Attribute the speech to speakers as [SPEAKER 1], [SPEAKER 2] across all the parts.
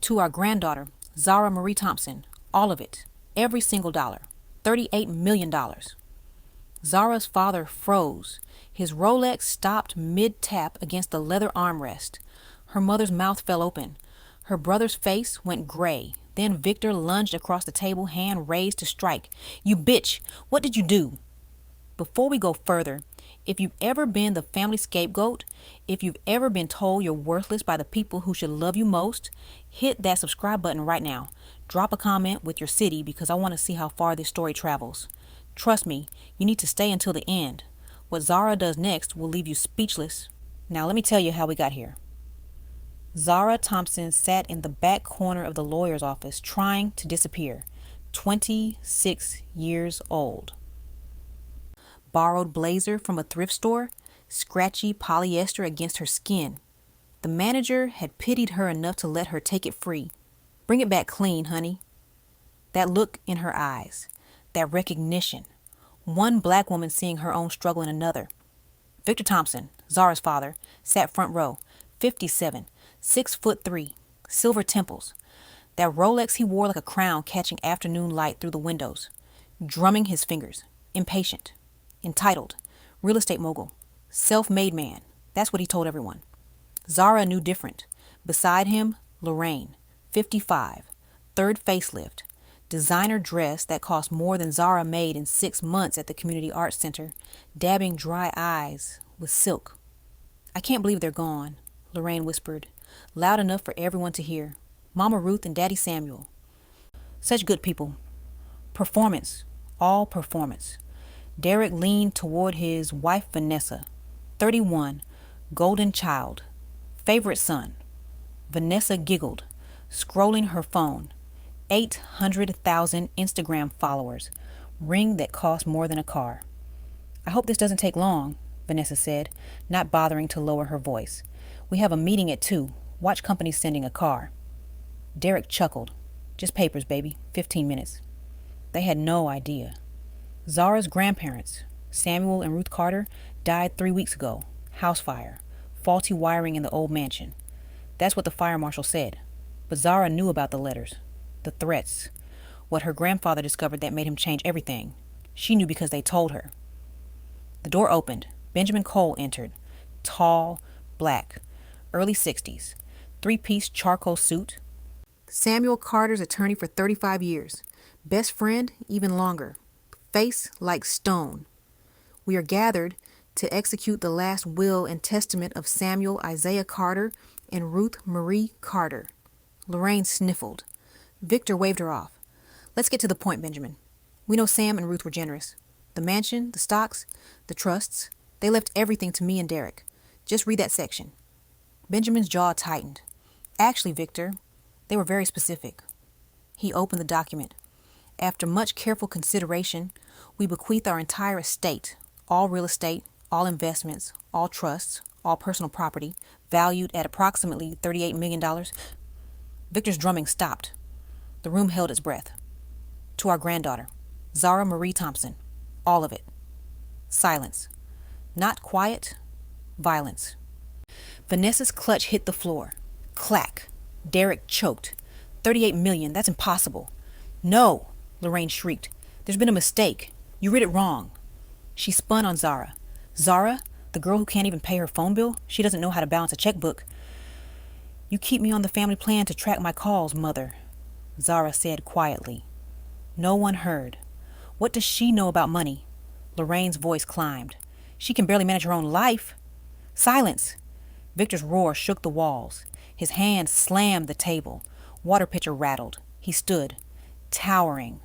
[SPEAKER 1] To our granddaughter, Zara Marie Thompson, all of it, every single dollar, $38 million. Zara's father froze. His Rolex stopped mid-tap against the leather armrest. Her mother's mouth fell open. Her brother's face went gray. Then Victor lunged across the table, hand raised to strike. "You bitch! What did you do?" Before we go further, if you've ever been the family scapegoat, if you've ever been told you're worthless by the people who should love you most, hit that subscribe button right now. Drop a comment with your city because I want to see how far this story travels. Trust me, you need to stay until the end. What Zara does next will leave you speechless. Now let me tell you how we got here. Zara Thompson sat in the back corner of the lawyer's office trying to disappear. 26 years old. Borrowed blazer from a thrift store, scratchy polyester against her skin. The manager had pitied her enough to let her take it free. "Bring it back clean, honey." That look in her eyes, that recognition. One black woman seeing her own struggle in another. Victor Thompson, Zara's father, sat front row, 57, 6'3", silver temples. That Rolex he wore like a crown catching afternoon light through the windows. Drumming his fingers, impatient. Entitled, real estate mogul, self-made man. That's what he told everyone. Zara knew different. Beside him, Lorraine, 55, third facelift, designer dress that cost more than Zara made in 6 months at the Community Arts Center, dabbing dry eyes with silk. "I can't believe they're gone," Lorraine whispered, loud enough for everyone to hear. Mama Ruth and Daddy Samuel. Such good people. Performance, all performance. Derek leaned toward his wife Vanessa, 31, golden child, favorite son. Vanessa giggled, scrolling her phone. 800,000 Instagram followers, ring that cost more than a car. "I hope this doesn't take long," Vanessa said, not bothering to lower her voice. "We have a meeting at 2. Watch company sending a car." Derek chuckled. "Just papers, baby. 15 minutes. They had no idea. Zara's grandparents, Samuel and Ruth Carter, died 3 weeks ago. House fire. Faulty wiring in the old mansion. That's what the fire marshal said. But Zara knew about the letters, the threats, what her grandfather discovered that made him change everything. She knew because they told her. The door opened. Benjamin Cole entered. Tall, black, early 60s, 3-piece charcoal suit. Samuel Carter's attorney for 35 years. Best friend even longer. Face like stone. "We are gathered to execute the last will and testament of Samuel Isaiah Carter and Ruth Marie Carter." Lorraine sniffled. Victor waved her off. "Let's get to the point, Benjamin. We know Sam and Ruth were generous. The mansion, the stocks, the trusts, they left everything to me and Derek. Just read that section." Benjamin's jaw tightened. "Actually, Victor, they were very specific." He opened the document. "After much careful consideration, we bequeath our entire estate, all real estate, all investments, all trusts, all personal property, valued at approximately $38 million. Victor's drumming stopped. The room held its breath. "To our granddaughter, Zara Marie Thompson, all of it." Silence. Not quiet, violence. Vanessa's clutch hit the floor. Clack. Derek choked. $38 million, that's impossible." "No," Lorraine shrieked. "There's been a mistake. You read it wrong." She spun on Zara. "Zara, the girl who can't even pay her phone bill? She doesn't know how to balance a checkbook." "You keep me on the family plan to track my calls, mother," Zara said quietly. No one heard. "What does she know about money?" Lorraine's voice climbed. "She can barely manage her own life." "Silence!" Victor's roar shook the walls. His hand slammed the table. Water pitcher rattled. He stood, towering.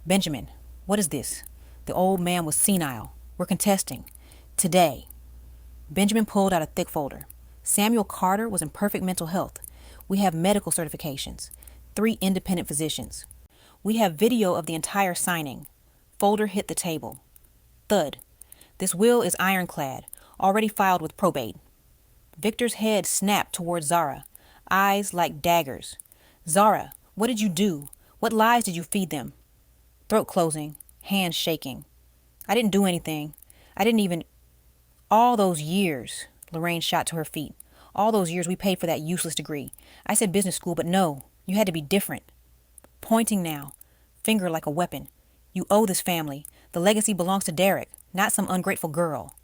[SPEAKER 1] "Benjamin, what is this?" The old man was senile. "We're contesting. Today." Benjamin pulled out a thick folder. Samuel Carter was in perfect mental health. We have medical certifications. 3 independent physicians. We have video of the entire signing. Folder hit the table. Thud. This will is ironclad, already filed with probate. Victor's head snapped toward Zara, eyes like daggers. "Zara, what did you do? What lies did you feed them?" Throat closing, hands shaking. "I didn't do anything. I didn't even... All those years," Lorraine shot to her feet. "All those years we paid for that useless degree. I said business school, but no. You had to be different. Pointing now, finger like a weapon. You owe this family. The legacy belongs to Derek, not some ungrateful girl.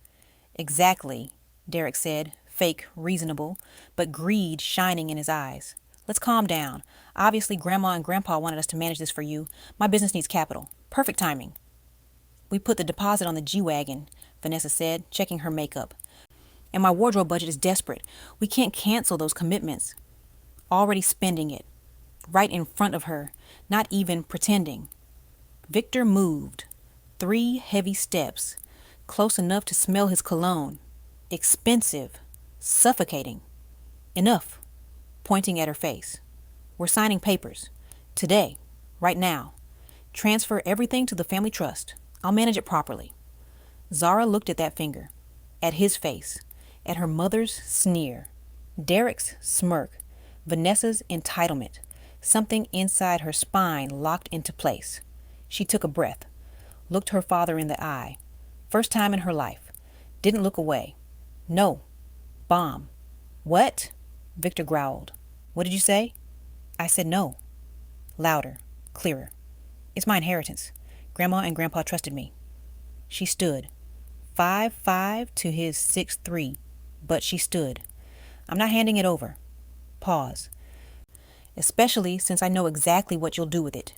[SPEAKER 1] Exactly, Derek said, fake, reasonable, but greed shining in his eyes. Let's calm down. Obviously, Grandma and Grandpa wanted us to manage this for you. My business needs capital. Perfect timing. We put the deposit on the G-Wagon, Vanessa said, checking her makeup. And my wardrobe budget is desperate. We can't cancel those commitments. Already spending it. Right in front of her, not even pretending. Victor moved. 3 heavy steps, close enough to smell his cologne. Expensive. Suffocating. Enough. Pointing at her face. We're signing papers. Today. Right now. Transfer everything to the family trust. I'll manage it properly. Zara looked at that finger. At his face. At her mother's sneer. Derek's smirk. Vanessa's entitlement. Something inside her spine locked into place. She took a breath. Looked her father in the eye. First time in her life. Didn't look away. No. Bomb. What? Victor growled. What did you say? I said no. Louder. Clearer. It's my inheritance. Grandma and Grandpa trusted me. She stood. 5'5" to his 6'3", but she stood. I'm not handing it over. Pause. Especially since I know exactly what you'll do with it.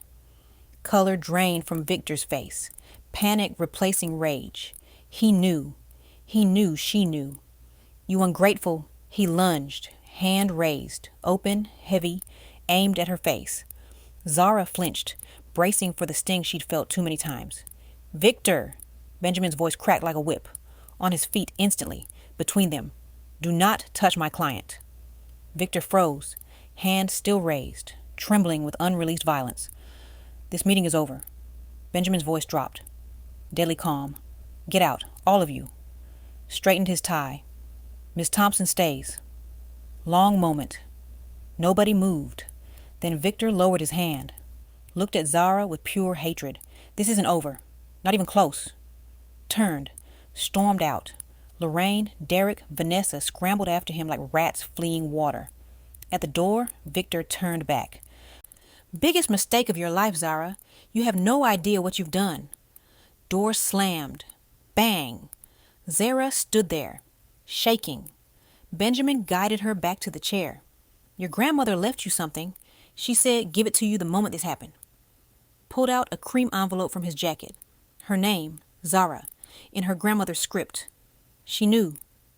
[SPEAKER 1] Color drained from Victor's face. Panic replacing rage. He knew. He knew she knew. You ungrateful. He lunged, hand raised, open, heavy, aimed at her face. Zara flinched, bracing for the sting she'd felt too many times. Victor! Benjamin's voice cracked like a whip. On his feet instantly, between them. Do not touch my client. Victor froze, hand still raised, trembling with unreleased violence. This meeting is over. Benjamin's voice dropped. Deadly calm. Get out, all of you. Straightened his tie. Miss Thompson stays. Long moment. Nobody moved. Then Victor lowered his hand. Looked at Zara with pure hatred. This isn't over. Not even close. Turned. Stormed out. Lorraine, Derek, Vanessa scrambled after him like rats fleeing water. At the door, Victor turned back. Biggest mistake of your life, Zara. You have no idea what you've done. Door slammed. Bang. Zara stood there, shaking. Benjamin guided her back to the chair. Your grandmother left you something. She said give it to you the moment this happened. Pulled out a cream envelope from his jacket. Her name, Zara, in her grandmother's script. She knew,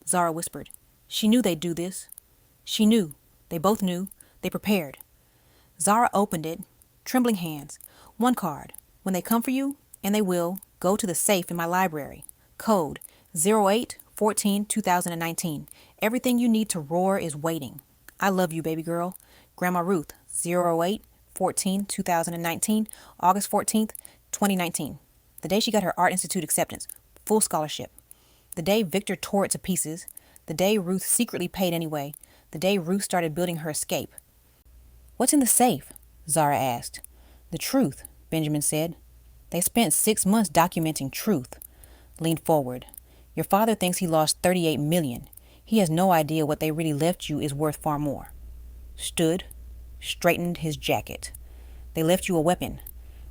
[SPEAKER 1] Zara whispered. She knew they'd do this. She knew. They both knew. They prepared. Zara opened it, trembling hands. One card. When they come for you, and they will, go to the safe in my library. Code 08-14-2019. Everything you need to roar is waiting. I love you, baby girl. Grandma Ruth, 08-14-2019, August 14th, 2019. The day she got her Art Institute acceptance, full scholarship. The day Victor tore it to pieces. The day Ruth secretly paid anyway. The day Ruth started building her escape. What's in the safe? Zara asked. The truth, Benjamin said. They spent 6 months documenting truth. Leaned forward. Your father thinks he lost $38 million. He has no idea what they really left you is worth far more. Stood, straightened his jacket. They left you a weapon.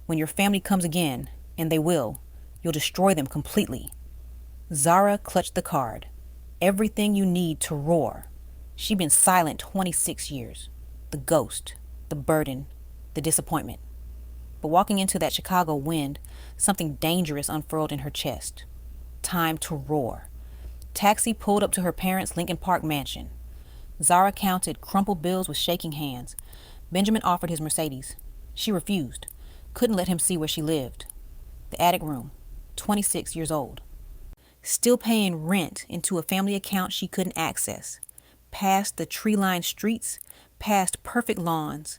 [SPEAKER 1] When your family comes again, and they will, you'll destroy them completely. Zara clutched the card. Everything you need to roar. She'd been silent 26 years. The ghost, the burden, the disappointment. But walking into that Chicago wind, something dangerous unfurled in her chest. Time to roar. Taxi pulled up to her parents' Lincoln Park mansion. Zara counted crumpled bills with shaking hands. Benjamin offered his Mercedes. She refused. Couldn't let him see where she lived. The attic room. 26 years old. Still paying rent into a family account she couldn't access. Past the tree-lined streets, past perfect lawns,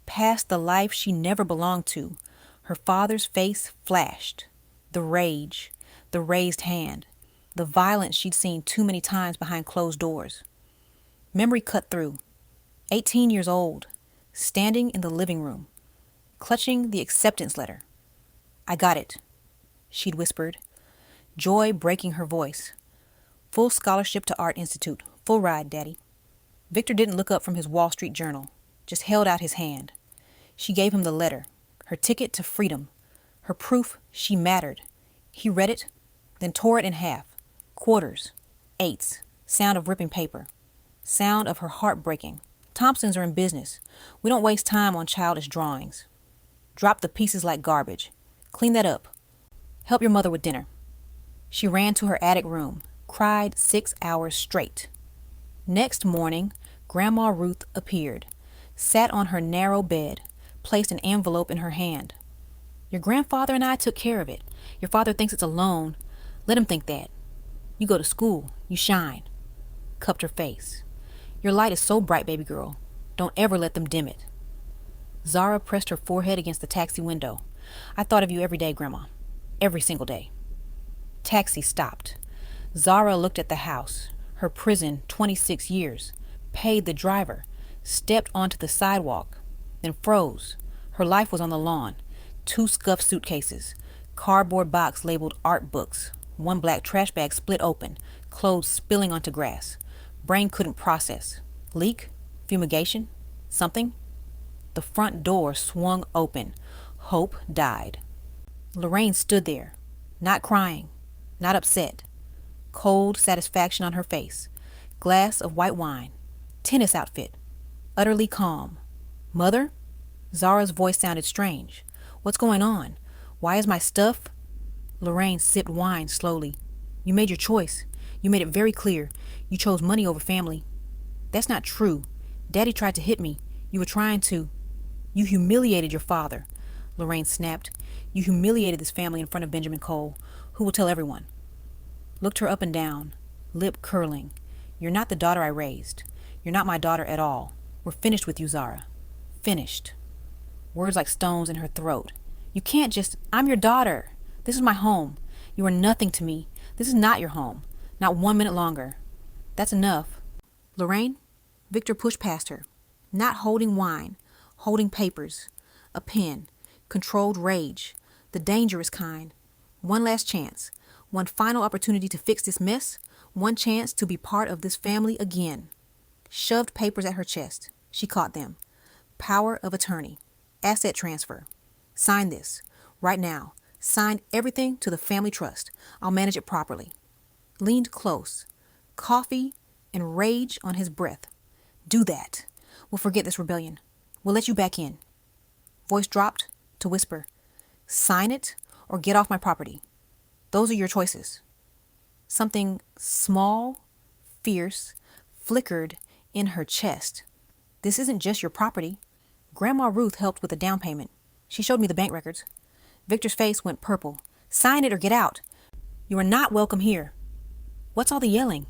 [SPEAKER 1] past the life she never belonged to. Her father's face flashed. The rage, the raised hand, the violence she'd seen too many times behind closed doors. Memory cut through. 18 years old, standing in the living room, clutching the acceptance letter. I got it, she'd whispered, joy breaking her voice. Full scholarship to Art Institute. Full ride, Daddy. Victor didn't look up from his Wall Street journal. just held out his hand. She gave him the letter, her ticket to freedom, her proof she mattered. He read it, then tore it in half. Quarters, eighths, sound of ripping paper, sound of her heart breaking. Thompsons are in business. We don't waste time on childish drawings. Drop the pieces like garbage. Clean that up. Help your mother with dinner. She ran to her attic room, cried 6 hours straight. Next morning, Grandma Ruth appeared, sat on her narrow bed, placed an envelope in her hand. Your grandfather and I took care of it. Your father thinks it's a loan. Let him think that. You go to school. You shine. Cupped her face. Your light is so bright, baby girl. Don't ever let them dim it. Zara pressed her forehead against the taxi window. I thought of you every day, Grandma. Every single day. Taxi stopped. Zara looked at the house, her prison 26 years, paid the driver, stepped onto the sidewalk, then froze. Her life was on the lawn. 2 scuffed suitcases, cardboard box labeled art books, 1 black trash bag split open, clothes spilling onto grass. Brain couldn't process. Leak? Fumigation? Something? The front door swung open. Hope died. Lorraine stood there, not crying, not upset. Cold satisfaction on her face. Glass of white wine. Tennis outfit. Utterly calm. Mother? Zara's voice sounded strange. What's going on? Why is my stuff? Lorraine sipped wine slowly. You made your choice. You made it very clear. You chose money over family. That's not true. Daddy tried to hit me. You were trying to. You humiliated your father. Lorraine snapped. You humiliated this family in front of Benjamin Cole, who will tell everyone. Looked her up and down, lip curling. You're not the daughter I raised. You're not my daughter at all. We're finished with you, Zara. Finished. Words like stones in her throat. You can't just, I'm your daughter. This is my home. You are nothing to me. This is not your home. Not 1 minute longer. That's enough. Lorraine? Victor pushed past her. Not holding wine, holding papers, a pen, controlled rage, the dangerous kind. One last chance. One final opportunity to fix this mess. One chance to be part of this family again. Shoved papers at her chest. She caught them. Power of attorney. Asset transfer. Sign this. Right now. Sign everything to the family trust. I'll manage it properly. Leaned close. Coffee and rage on his breath. Do that. We'll forget this rebellion. We'll let you back in. Voice dropped to whisper. Sign it or get off my property. Those are your choices. Something small, fierce, flickered in her chest. This isn't just your property. Grandma Ruth helped with the down payment. She showed me the bank records. Victor's face went purple. Sign it or get out. You are not welcome here. What's all the yelling?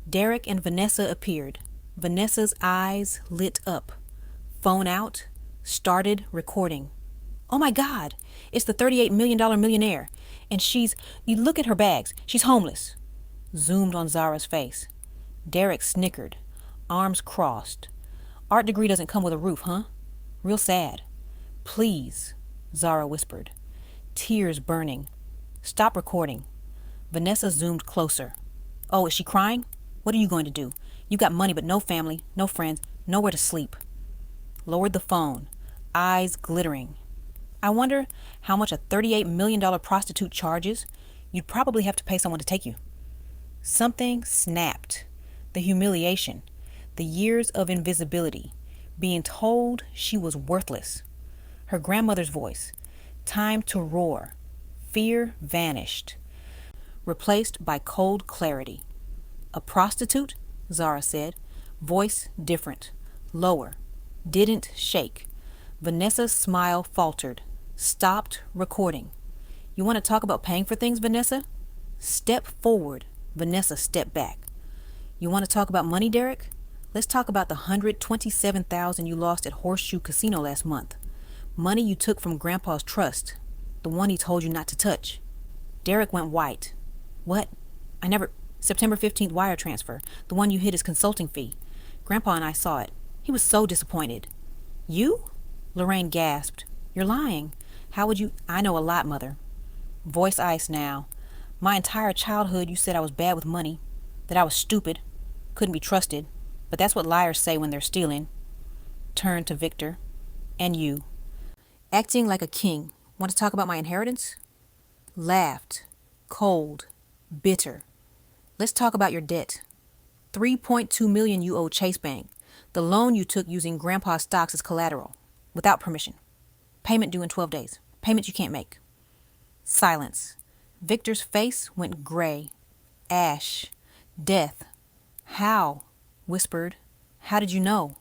[SPEAKER 1] Derek and Vanessa appeared. Vanessa's eyes lit up. Phone out. Started recording. Oh my God, it's the $38 million millionaire. And you look at her bags. She's homeless. Zoomed on Zara's face. Derek snickered. Arms crossed. Art degree doesn't come with a roof, huh? Real sad. Please, Zara whispered. Tears burning. Stop recording. Vanessa zoomed closer. Oh, is she crying? What are you going to do? You got money but no family, no friends, nowhere to sleep. Lowered the phone. Eyes glittering. I wonder how much a $38 million prostitute charges. You'd probably have to pay someone to take you. Something snapped. The humiliation. The years of invisibility. Being told she was worthless. Her grandmother's voice. Time to roar. Fear vanished. Replaced by cold clarity. A prostitute? Zara said. Voice different. Lower. Didn't shake. Vanessa's smile faltered. Stopped recording. You want to talk about paying for things, Vanessa? Step forward. Vanessa stepped back. You want to talk about money, Derek? Let's talk about the $127,000 you lost at Horseshoe Casino last month. Money you took from Grandpa's trust. The one he told you not to touch. Derek went white. What? September 15th wire transfer. The one you hid as consulting fee. Grandpa and I saw it. He was so disappointed. You? Lorraine gasped. You're lying. How would you? I know a lot, Mother. Voice ice now. My entire childhood you said I was bad with money. That I was stupid. Couldn't be trusted. But that's what liars say when they're stealing. turned to Victor. And you, acting like a king. Want to talk about my inheritance? Laughed. Cold. Bitter. Let's talk about your debt. 3.2 million you owe Chase Bank. The loan you took using Grandpa's stocks as collateral, without permission. Payment due in 12 days. Payment you can't make. Silence. Victor's face went gray. Ash. Death. How? Whispered. How did you know?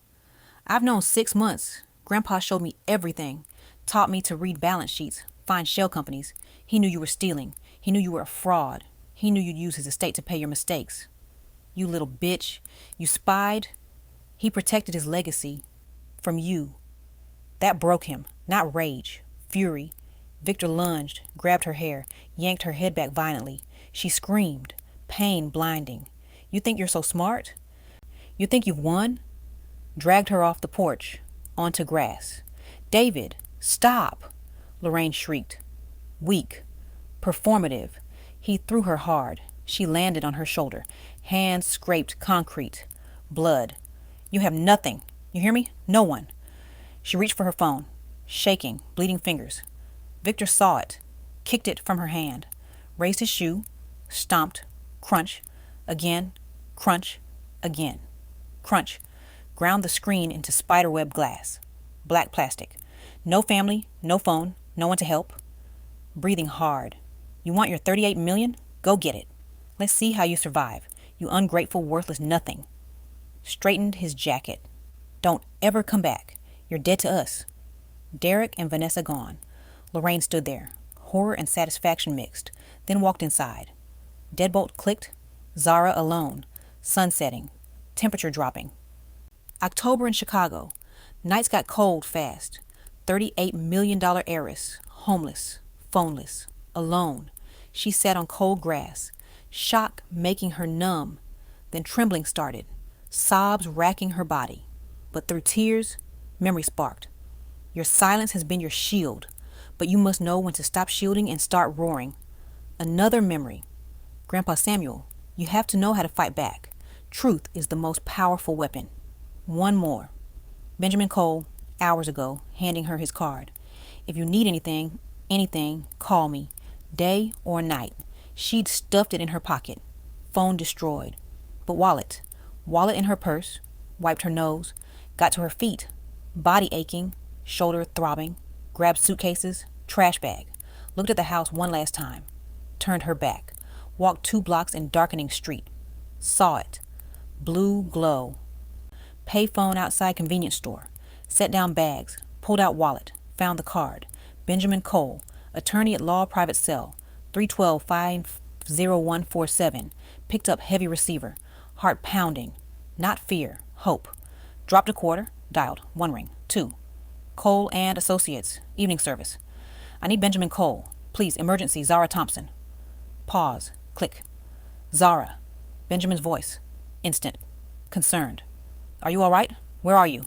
[SPEAKER 1] I've known 6 months. Grandpa showed me everything. Taught me to read balance sheets, find shell companies. He knew you were stealing. He knew you were a fraud. He knew you'd use his estate to pay your mistakes. You little bitch. You spied. He protected his legacy from you. That broke him, not rage, fury. Victor lunged, grabbed her hair, yanked her head back violently. She screamed, pain blinding. You think you're so smart? You think you've won? Dragged her off the porch, onto grass. David, stop! Lorraine shrieked. Weak, performative. He threw her hard. She landed on her shoulder. Hands scraped concrete. Blood. You have nothing. You hear me? No one. She reached for her phone, shaking, bleeding fingers. Victor saw it, kicked it from her hand, raised his shoe, stomped, crunch, again, crunch, again, crunch, ground the screen into spiderweb glass, black plastic. No family, no phone, no one to help. Breathing hard. You want your 38 million? Go get it. Let's see how you survive, you ungrateful, worthless nothing. Straightened his jacket. Don't ever come back. You're dead to us. Derek and Vanessa gone. Lorraine stood there, horror and satisfaction mixed, then walked inside. Deadbolt clicked. Zara alone. Sun setting. Temperature dropping. October in Chicago. Nights got cold fast. $38 million heiress. Homeless. Phoneless. Alone. She sat on cold grass. Shock making her numb. Then trembling started. Sobs racking her body. But through tears, memory sparked. Your silence has been your shield, but you must know when to stop shielding and start roaring. Another memory. Grandpa Samuel, you have to know how to fight back. Truth is the most powerful weapon. One more. Benjamin Cole, hours ago, handing her his card. If you need anything, call me. Day or night. She'd stuffed it in her pocket. Phone destroyed. But wallet in her purse, wiped her nose, got to her feet, body aching, shoulder throbbing, grabbed suitcases, trash bag, looked at the house one last time, turned her back, walked 2 blocks in darkening street, saw it, blue glow, payphone outside convenience store, set down bags, pulled out wallet, found the card, Benjamin Cole, attorney at law private cell, 312-50147, picked up heavy receiver, heart pounding, not fear, hope. Dropped a quarter, dialed, 1 ring, 2. Cole and Associates, evening service. I need Benjamin Cole. Please, emergency, Zara Thompson. Pause, click. Zara. Benjamin's voice. Instant. Concerned. Are you all right? Where are you?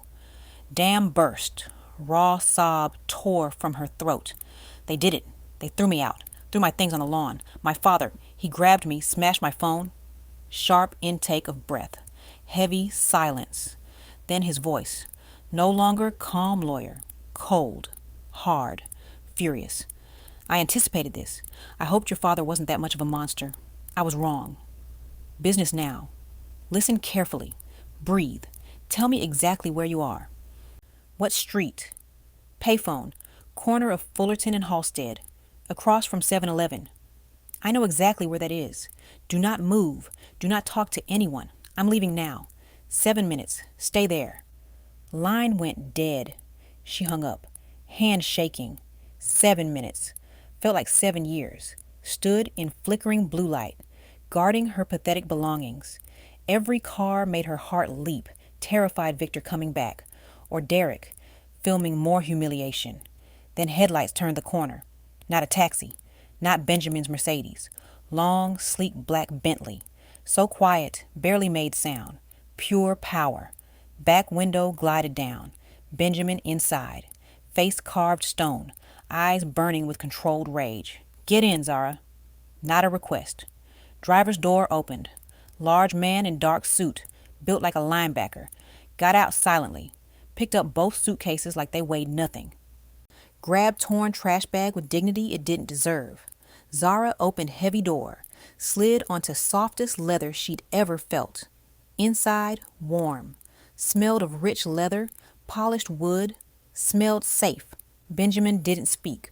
[SPEAKER 1] Dam burst. Raw sob tore from her throat. They did it. They threw me out. Threw my things on the lawn. My father, he grabbed me, smashed my phone. Sharp intake of breath. Heavy silence. Then his voice. No longer calm lawyer. Cold. Hard. Furious. I anticipated this. I hoped your father wasn't that much of a monster. I was wrong. Business now. Listen carefully. Breathe. Tell me exactly where you are. What street? Payphone. Corner of Fullerton and Halstead. Across from 7-Eleven. I know exactly where that is. Do not move. Do not talk to anyone. I'm leaving now. 7 minutes. Stay there. Line went dead. She hung up. Hand shaking. 7 minutes. Felt like 7 years. Stood in flickering blue light, guarding her pathetic belongings. Every car made her heart leap, terrified Victor coming back. Or Derek, filming more humiliation. Then headlights turned the corner. Not a taxi. Not Benjamin's Mercedes. Long, sleek black Bentley. So quiet, barely made sound. Pure power. Back window glided down. Benjamin inside. Face carved stone. Eyes burning with controlled rage. Get in, Zara. Not a request. Driver's door opened. Large man in dark suit, built like a linebacker. Got out silently. picked up both suitcases like they weighed nothing, grabbed torn trash bag with dignity it didn't deserve. Zara opened heavy door, slid onto softest leather she'd ever felt. Inside, warm, smelled of rich leather, polished wood, smelled safe. Benjamin didn't speak,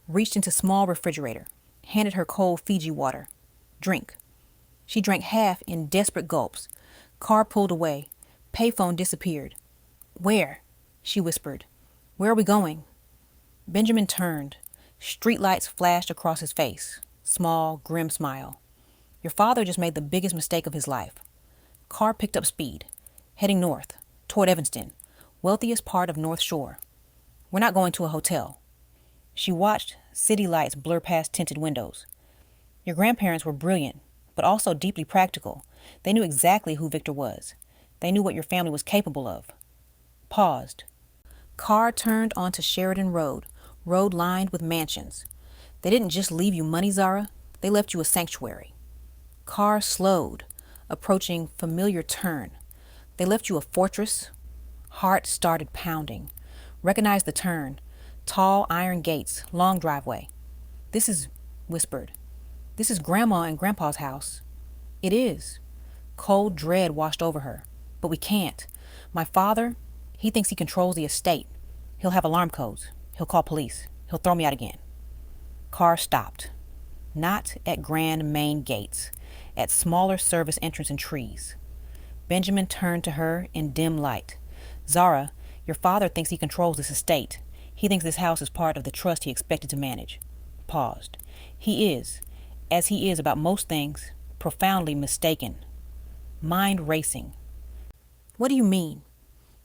[SPEAKER 1] reached into small refrigerator, handed her cold Fiji water. Drink. She drank half in desperate gulps. Car pulled away. Payphone disappeared. Where? She whispered. Where are we going? Benjamin turned. Streetlights flashed across his face. Small, grim smile. Your father just made the biggest mistake of his life. Car picked up speed, heading north, toward Evanston, wealthiest part of North Shore. We're not going to a hotel. She watched city lights blur past tinted windows. Your grandparents were brilliant, but also deeply practical. They knew exactly who Victor was. They knew what your family was capable of. Paused. Car turned onto Sheridan Road, road lined with mansions. They didn't just leave you money, Zara. They left you a sanctuary. Car slowed, approaching familiar turn. They left you a fortress. Heart started pounding. Recognized the turn. Tall iron gates, long driveway. This is, whispered. This is Grandma and Grandpa's house. It is. Cold dread washed over her. But we can't. My father, he thinks he controls the estate. He'll have alarm codes. He'll call police. He'll throw me out again. Car stopped. Not at grand main gates. At smaller service entrance and trees. Benjamin turned to her in dim light. Zara, your father thinks he controls this estate. He thinks this house is part of the trust he expected to manage. Paused. He is, as he is about most things, profoundly mistaken. Mind racing. What do you mean?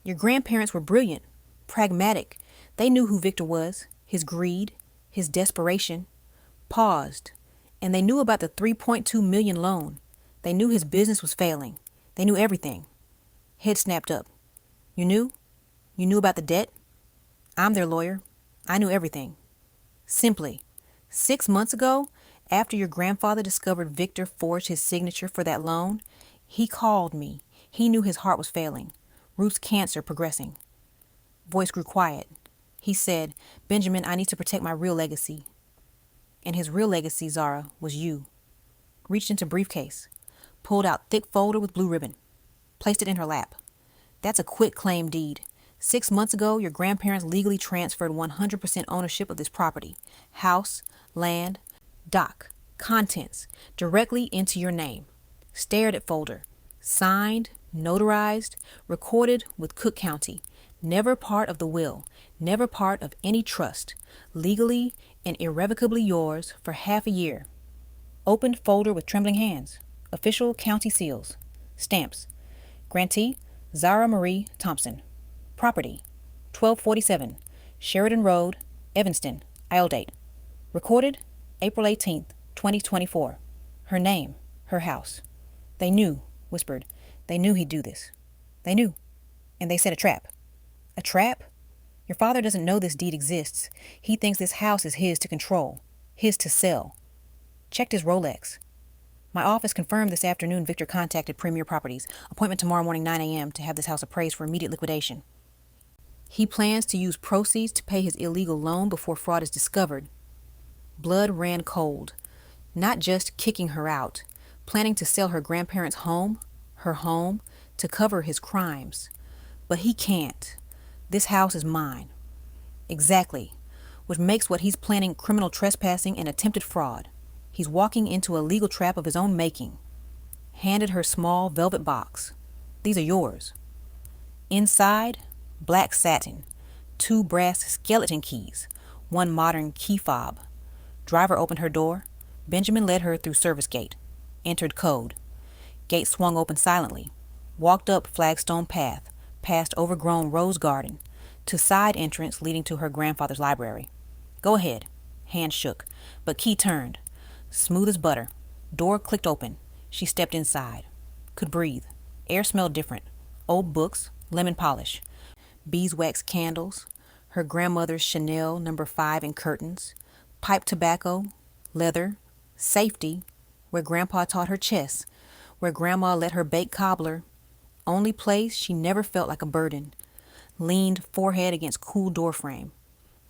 [SPEAKER 1] Your grandparents were brilliant, pragmatic. They knew who Victor was, his greed, his desperation. Paused. And they knew about the $3.2 million loan. They knew his business was failing. They knew everything. Head snapped up. You knew? You knew about the debt? I'm their lawyer. I knew everything. Simply, 6 months ago, after your grandfather discovered Victor forged his signature for that loan, he called me. He knew his heart was failing. Ruth's cancer progressing. Voice grew quiet. He said, Benjamin, I need to protect my real legacy. And his real legacy, Zara, was you. Reached into briefcase. Pulled out thick folder with blue ribbon. Placed it in her lap. That's a quit claim deed. 6 months ago, your grandparents legally transferred 100% ownership of this property. House, land, dock, contents, directly into your name. Stared at folder. Signed, notarized, recorded with Cook County. Never part of the will. Never part of any trust. Legally and irrevocably yours for half a year. Opened folder with trembling hands. Official county seals. Stamps. Grantee, Zara Marie Thompson. Property, 1247, Sheridan Road, Evanston, Isle date. Recorded, April 18th, 2024. Her name, her house. They knew, whispered. They knew he'd do this. They knew. And they set a trap. A trap? Your father doesn't know this deed exists. He thinks this house is his to control, his to sell. Checked his Rolex. My office confirmed this afternoon Victor contacted Premier Properties. Appointment tomorrow morning 9 a.m. to have this house appraised for immediate liquidation. He plans to use proceeds to pay his illegal loan before fraud is discovered. Blood ran cold. Not just kicking her out, planning to sell her grandparents' home, her home, to cover his crimes. But he can't. This house is mine. Exactly. Which makes what he's planning criminal trespassing and attempted fraud. He's walking into a legal trap of his own making. Handed her small velvet box. These are yours. Inside, black satin, 2 brass skeleton keys, 1 modern key fob. Driver opened her door. Benjamin led her through service gate. Entered code. Gate swung open silently. Walked up flagstone path, past overgrown rose garden, to side entrance leading to her grandfather's library. Go ahead. Hand shook, but key turned. Smooth as butter. Door clicked open. She stepped inside. Could breathe. Air smelled different. Old books, lemon polish. Beeswax candles, her grandmother's Chanel No. 5 in curtains, pipe tobacco, leather, safety, where Grandpa taught her chess, where Grandma let her bake cobbler, only place she never felt like a burden. leaned forehead against cool doorframe,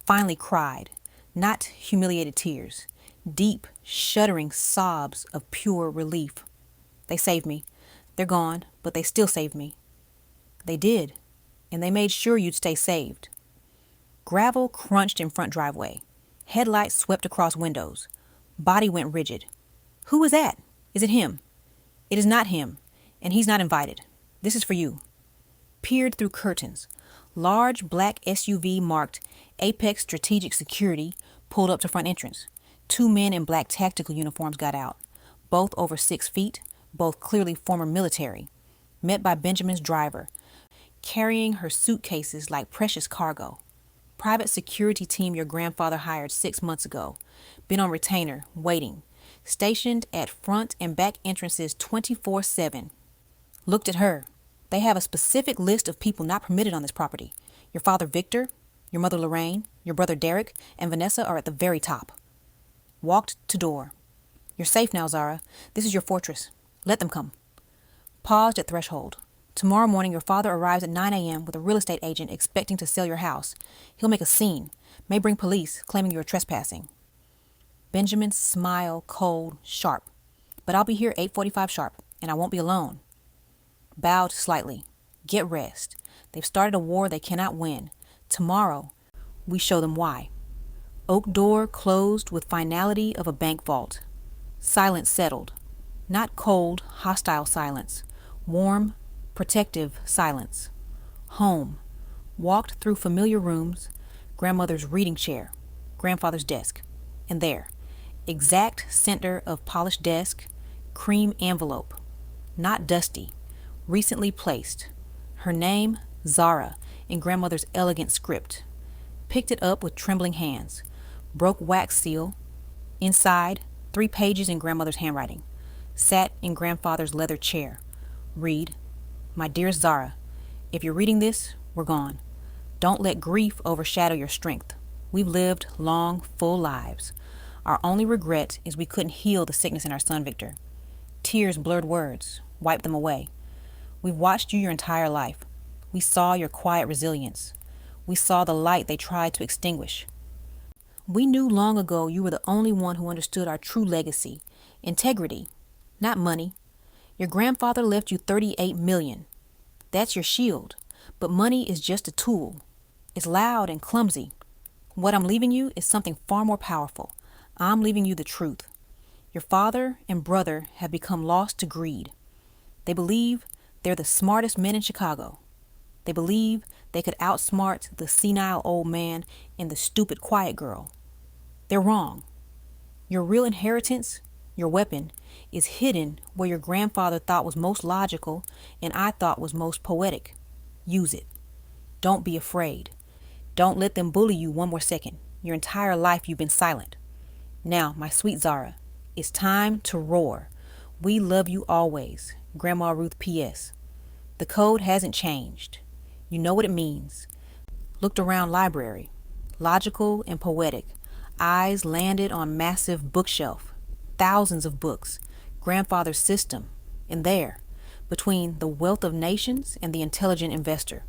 [SPEAKER 1] finally cried, not humiliated tears, deep, shuddering sobs of pure relief. They saved me. They're gone, but they still saved me. They did, and they made sure you'd stay saved. Gravel crunched in front driveway. Headlights swept across windows. Body went rigid. Who is that? Is it him? It is not him, and he's not invited. This is for you. Peered through curtains. Large black SUV marked Apex Strategic Security pulled up to front entrance. 2 men in black tactical uniforms got out, both over 6 feet, both clearly former military, met by Benjamin's driver, carrying her suitcases like precious cargo. Private security team your grandfather hired 6 months ago. Been on retainer, waiting. Stationed at front and back entrances 24/7. Looked at her. They have a specific list of people not permitted on this property. Your father Victor, your mother Lorraine, your brother Derek, and Vanessa are at the very top. Walked to door. You're safe now, Zara. This is your fortress. Let them come. Paused at threshold. Tomorrow morning your father arrives at 9 a.m. with a real estate agent expecting to sell your house. He'll make a scene. May bring police, claiming you're trespassing. Benjamin's smile cold, sharp. But I'll be here 8:45 sharp, and I won't be alone. Bowed slightly. Get rest. They've started a war they cannot win. Tomorrow, we show them why. Oak door closed with finality of a bank vault. Silence settled. Not cold, hostile silence. Warm, protective silence. Home. Walked through familiar rooms. Grandmother's reading chair. Grandfather's desk. And there, exact center of polished desk, cream envelope. Not dusty. Recently placed. Her name, Zara, in grandmother's elegant script. Picked it up with trembling hands. Broke wax seal. Inside, 3 pages in grandmother's handwriting. Sat in grandfather's leather chair. Read, My dearest Zara, if you're reading this, we're gone. Don't let grief overshadow your strength. We've lived long, full lives. Our only regret is we couldn't heal the sickness in our son Victor. Tears blurred words. Wipe them away. We've watched you your entire life. We saw your quiet resilience. We saw the light they tried to extinguish. We knew long ago you were the only one who understood our true legacy, integrity, not money. Your grandfather left you $38 million. That's your shield, but money is just a tool. It's loud and clumsy. What I'm leaving you is something far more powerful. I'm leaving you the truth. Your father and brother have become lost to greed. They believe they're the smartest men in Chicago. They believe they could outsmart the senile old man and the stupid quiet girl. They're wrong. Your real inheritance, your weapon, is hidden where your grandfather thought was most logical and I thought was most poetic. Use it. Don't be afraid. Don't let them bully you one more second. Your entire life you've been silent. Now, my sweet Zara, it's time to roar. We love you always. Grandma Ruth P.S. The code hasn't changed. You know what it means. Looked around library. Logical and poetic. Eyes landed on massive bookshelf. Thousands of books. Grandfather's system. And there, between the wealth of nations and the intelligent investor.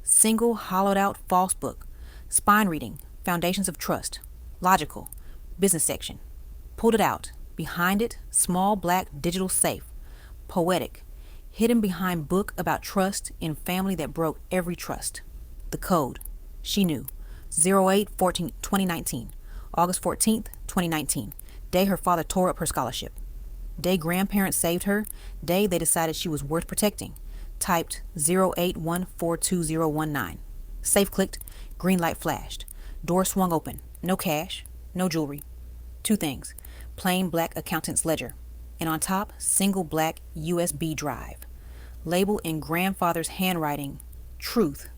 [SPEAKER 1] Single hollowed out false book. Spine reading. Foundations of trust. Logical. Business section. Pulled it out. Behind it, small black digital safe. Poetic. Hidden behind book about trust in family that broke every trust. The code. She knew. 08-14-2019. August 14th, 2019. Day her father tore up her scholarship. Day grandparents saved her. Day they decided she was worth protecting. Typed 08142019. Safe clicked. Green light flashed. Door swung open. No cash. No jewelry. 2 things. Plain black accountant's ledger. And on top, single black USB drive. Label in grandfather's handwriting, Truth.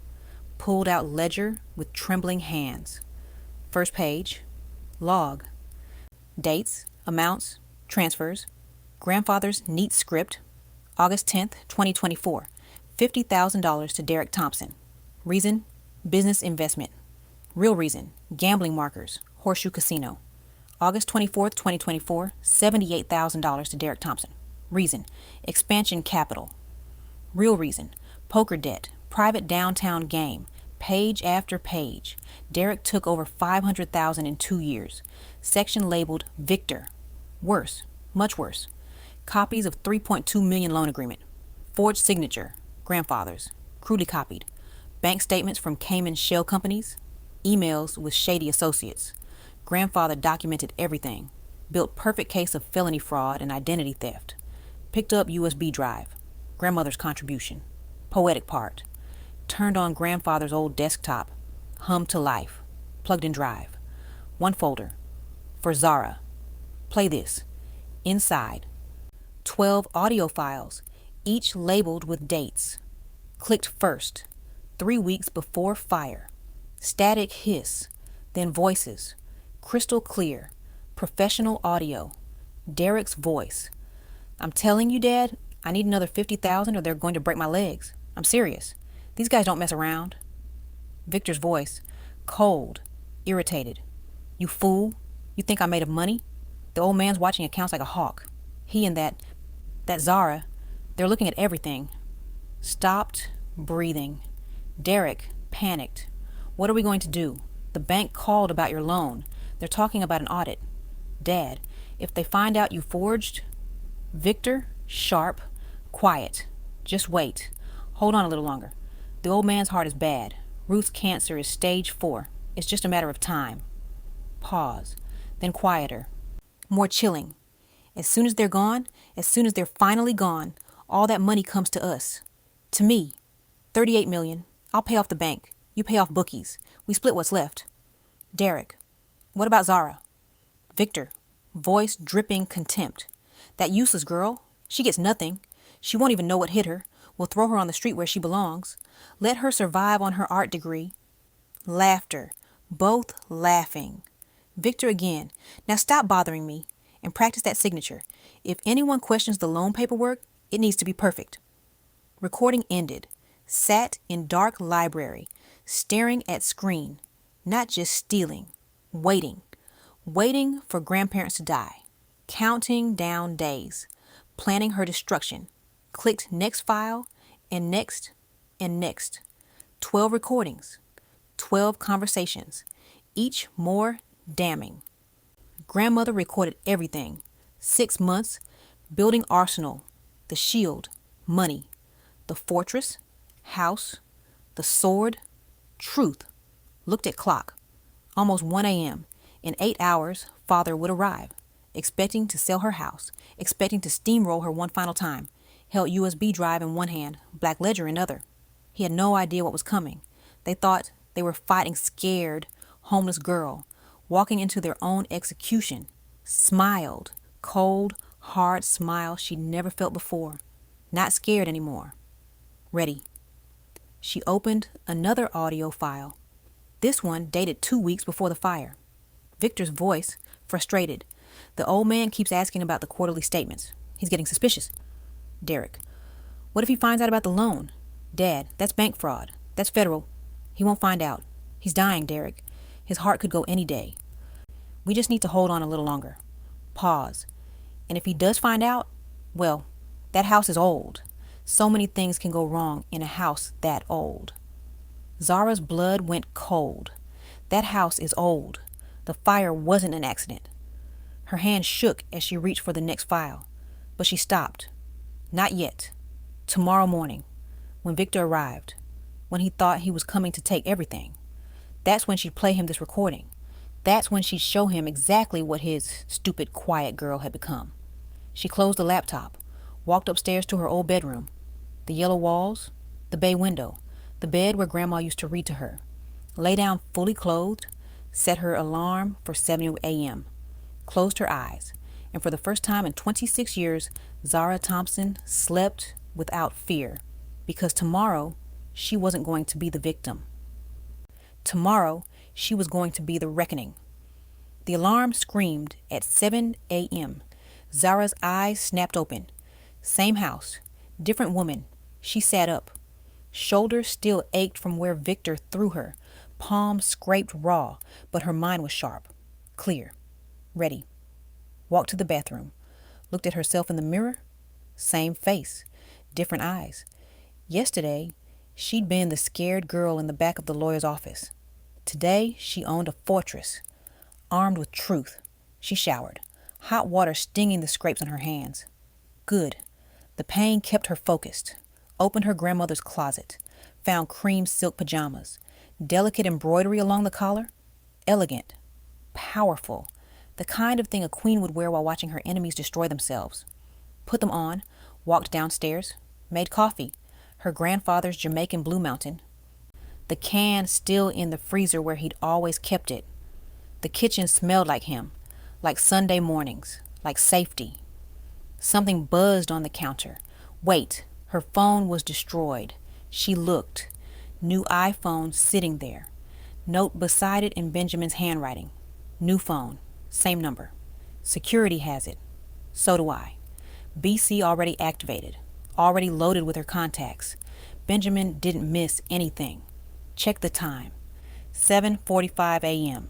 [SPEAKER 1] Pulled out ledger with trembling hands. First page, log. Dates, amounts, transfers. Grandfather's neat script. August 10th, 2024. $50,000 to Derek Thompson. Reason, business investment. Real reason, gambling markers, Horseshoe Casino. August 24th, 2024, $78,000 to Derek Thompson. Reason, expansion capital. Real reason, poker debt, private downtown game, Page after page. Derek took over 500,000 in 2 years. Section labeled Victor. Worse, much worse. Copies of 3.2 million loan agreement. Forged signature. Grandfather's. Crudely copied. Bank statements from Cayman shell companies. Emails with shady associates. Grandfather documented everything. Built perfect case of felony fraud and identity theft. Picked up USB drive. Grandmother's contribution. Poetic part. Turned on grandfather's old desktop. Hummed to life. Plugged in drive. One folder. For Zara. Play this. Inside. 12 audio files, each labeled with dates. Clicked first. 3 weeks before fire. Static hiss. Then voices. Crystal clear. Professional audio. Derek's voice. I'm telling you, Dad, I need another 50,000 or they're going to break my legs. I'm serious. These guys don't mess around. Victor's voice. Cold. Irritated. You fool. You think I'm made of money? The old man's watching accounts like a hawk. He and that Zara, they're looking at everything. Stopped breathing. Derek panicked. What are we going to do? The bank called about your loan. They're talking about an audit. Dad, if they find out you forged... Victor, sharp, quiet. Just wait. Hold on a little longer. The old man's heart is bad. Ruth's cancer is stage 4. It's just a matter of time. Pause. Then quieter. More chilling. As soon as they're gone, as soon as they're finally gone, all that money comes to us. To me. 38 million. I'll pay off the bank. You pay off bookies. We split what's left. Derek. What about Zara? Victor. Voice dripping contempt. That useless girl. She gets nothing. She won't even know what hit her. We'll throw her on the street where she belongs. Let her survive on her art degree. Laughter. Both laughing. Victor again. Now stop bothering me and practice that signature. If anyone questions the loan paperwork, it needs to be perfect. Recording ended. Sat in dark library, staring at screen, not just stealing, waiting. Waiting for grandparents to die. Counting down days. Planning her destruction. Clicked next file and next and next. 12 recordings. 12 conversations. Each more damning. Grandmother recorded everything. 6 months. Building arsenal. The shield. Money. The fortress. House. The sword. Truth. Looked at clock. Almost 1 a.m. In 8 hours, father would arrive. Expecting to sell her house. Expecting to steamroll her one final time. Held USB drive in one hand, black ledger in other. He had no idea what was coming. They thought they were fighting scared, homeless girl, walking into their own execution. Smiled. Cold, hard smile she'd never felt before. Not scared anymore. Ready. She opened another audio file. This one dated 2 weeks before the fire. Victor's voice, frustrated. The old man keeps asking about the quarterly statements. He's getting suspicious. Derek. What if he finds out about the loan? Dad, that's bank fraud. That's federal. He won't find out. He's dying, Derek. His heart could go any day. We just need to hold on a little longer. Pause. And if he does find out, well, that house is old. So many things can go wrong in a house that old. Zara's blood went cold. That house is old. The fire wasn't an accident. Her hand shook as she reached for the next file, but she stopped. Not yet. Tomorrow morning, when Victor arrived, when he thought he was coming to take everything. That's when she'd play him this recording. That's when she'd show him exactly what his stupid, quiet girl had become. She closed the laptop, walked upstairs to her old bedroom. The yellow walls, the bay window, the bed where Grandma used to read to her. Lay down fully clothed, set her alarm for 7 a.m., closed her eyes, and for the first time in 26 years, Zara Thompson slept without fear, because tomorrow she wasn't going to be the victim. Tomorrow she was going to be the reckoning. The alarm screamed at 7 a.m. Zara's eyes snapped open. Same house, different woman. She sat up. Shoulders still ached from where Victor threw her. Palms scraped raw, but her mind was sharp, clear, ready. Walked to the bathroom. Looked at herself in the mirror. Same face, different eyes. Yesterday, She'd been the scared girl in the back of the lawyer's office. Today, she owned a fortress, armed with truth. She showered, hot water stinging the scrapes on her hands. Good. The pain kept her focused. Opened her grandmother's closet, found cream silk pajamas, delicate embroidery along the collar, elegant, powerful, the kind of thing a queen would wear while watching her enemies destroy themselves. Put them on, walked downstairs, made coffee, her grandfather's Jamaican Blue Mountain, the can still in the freezer where he'd always kept it. The kitchen smelled like him, like Sunday mornings, like safety. Something buzzed on the counter. Wait, her phone was destroyed. She looked. New iPhone sitting there. Note beside it in Benjamin's handwriting. New phone. Same number. Security has it. So do I. BC already activated. Already loaded with her contacts. Benjamin didn't miss anything. Check the time. 7:45 a.m.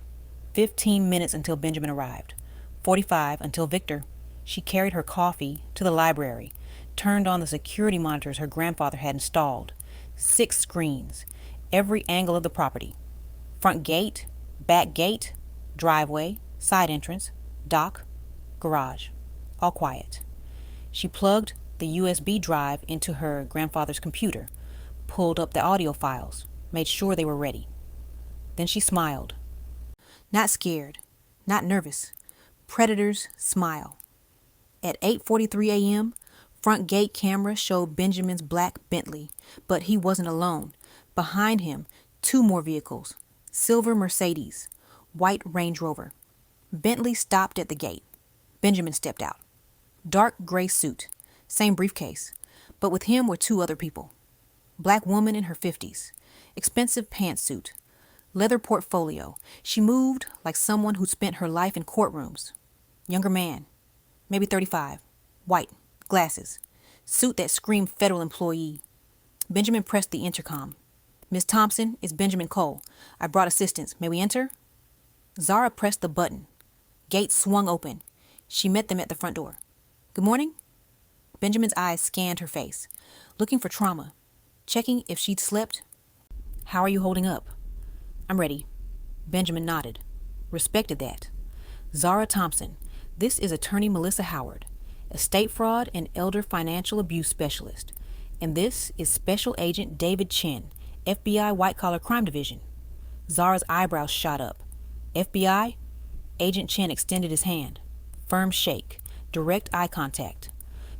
[SPEAKER 1] 15 minutes until Benjamin arrived. 45 until Victor. She carried her coffee to the library, turned on the security monitors her grandfather had installed. 6 screens, every angle of the property. Front gate, back gate, driveway, side entrance, dock, garage. All quiet. She plugged the USB drive into her grandfather's computer, pulled up the audio files, made sure they were ready. Then she smiled. Not scared, not nervous. Predator's smile. At 8:43 a.m., front gate camera showed Benjamin's black Bentley, but he wasn't alone. Behind him, 2 more vehicles. Silver Mercedes, white Range Rover. Bentley stopped at the gate. Benjamin stepped out. Dark gray suit, same briefcase, but with him were 2 other people. Black woman in her 50s, expensive pantsuit, leather portfolio. She moved like someone who'd spent her life in courtrooms. Younger man, maybe 35, white, glasses, suit that screamed federal employee. Benjamin pressed the intercom. Miss Thompson, it's Benjamin Cole. I brought assistance. May we enter? Zara pressed the button. Gate swung open. She met them at the front door. Good morning? Benjamin's eyes scanned her face, looking for trauma, checking if she'd slept. How are you holding up? I'm ready. Benjamin nodded. Respected that. Zara Thompson. This is attorney Melissa Howard, estate fraud and elder financial abuse specialist. And this is Special Agent David Chen, FBI White Collar Crime Division. Zara's eyebrows shot up. FBI? Agent Chen extended his hand. Firm shake. Direct eye contact.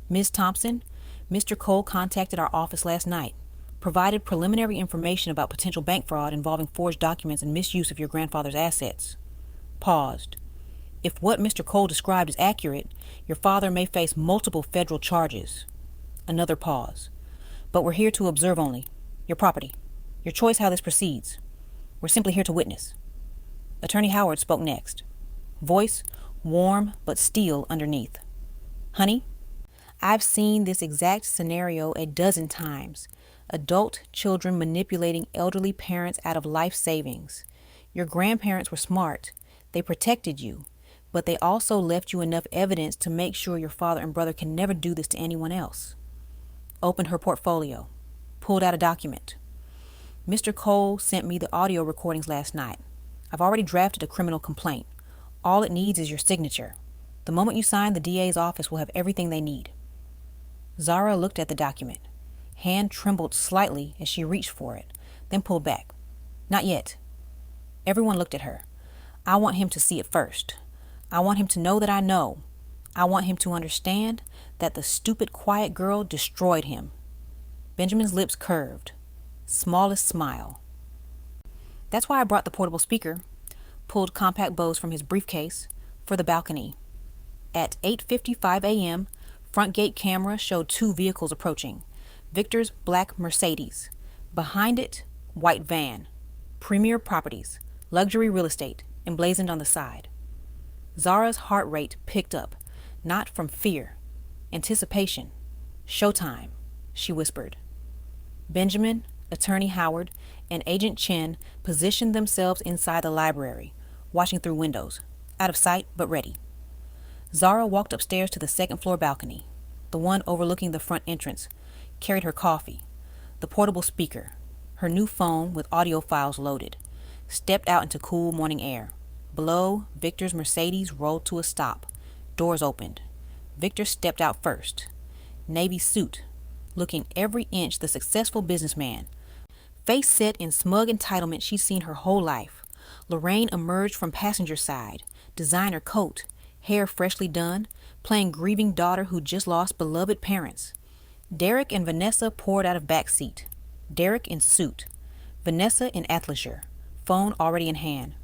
[SPEAKER 1] Ms. Thompson, Mr. Cole contacted our office last night. Provided preliminary information about potential bank fraud involving forged documents and misuse of your grandfather's assets. Paused. If what Mr. Cole described is accurate, your father may face multiple federal charges. Another pause. But we're here to observe only. Your property. Your choice how this proceeds. We're simply here to witness. Attorney Howard spoke next. Voice warm but steel underneath. Honey, I've seen this exact scenario a dozen times. Adult children manipulating elderly parents out of life savings. Your grandparents were smart. They protected you. But they also left you enough evidence to make sure your father and brother can never do this to anyone else. Opened her portfolio. Pulled out a document. Mr. Cole sent me the audio recordings last night. I've already drafted a criminal complaint. All it needs is your signature. The moment you sign, the DA's office will have everything they need. Zara looked at the document. Hand trembled slightly as she reached for it, then pulled back. Not yet. Everyone looked at her. I want him to see it first. I want him to know that I know. I want him to understand that the stupid, quiet girl destroyed him. Benjamin's lips curved. Smallest smile. That's why I brought the portable speaker. Pulled compact Bose from his briefcase for the balcony. At 8:55 a.m., front gate camera showed 2 vehicles approaching. Victor's black Mercedes. Behind it, white van. Premier Properties, luxury real estate, emblazoned on the side. Zara's heart rate picked up, not from fear, anticipation. Showtime, she whispered. Benjamin, Attorney Howard, and Agent Chen positioned themselves inside the library, watching through windows, out of sight but ready. Zara walked upstairs to the second-floor balcony, the one overlooking the front entrance, carried her coffee. the portable speaker, her new phone with audio files loaded, stepped out into cool morning air. Below, Victor's Mercedes rolled to a stop. Doors opened. Victor stepped out first. Navy suit, looking every inch the successful businessman. Face set in smug entitlement she'd seen her whole life. Lorraine emerged from passenger side, designer coat, hair freshly done, playing grieving daughter who just lost beloved parents. Derek and Vanessa poured out of back seat. Derek in suit, Vanessa in athleisure, phone already in hand.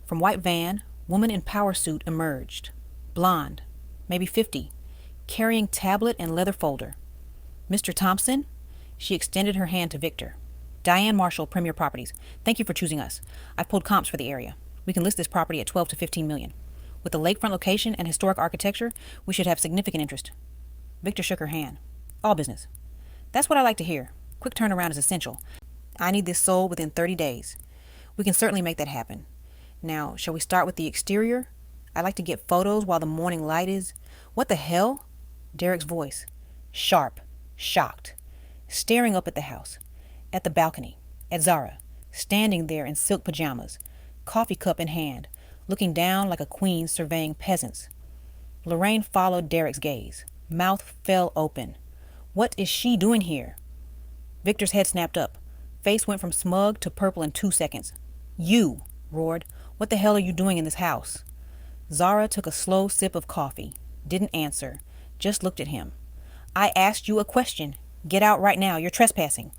[SPEAKER 1] From white van, woman in power suit emerged. Blonde, maybe 50, carrying tablet and leather folder. Mr. Thompson? She extended her hand to Victor. Diane Marshall, Premier Properties. Thank you for choosing us. I've pulled comps for the area. We can list this property at 12 to 15 million. With the lakefront location and historic architecture, we should have significant interest. Victor shook her hand. All business. That's what I like to hear. Quick turnaround is essential. I need this sold within 30 days. We can certainly make that happen. Now, shall we start with the exterior? I'd like to get photos while the morning light is... What the hell? Derek's voice. Sharp. Shocked. Staring up at the house. At the balcony. At Zara. Standing there in silk pajamas. Coffee cup in hand. Looking down like a queen surveying peasants. Lorraine followed Derek's gaze. Mouth fell open. What is she doing here? Victor's head snapped up. Face went from smug to purple in 2 seconds. You, roared. What the hell are you doing in this house? Zara took a slow sip of coffee. Didn't answer. Just looked at him. I asked you a question. Get out right now. You're trespassing.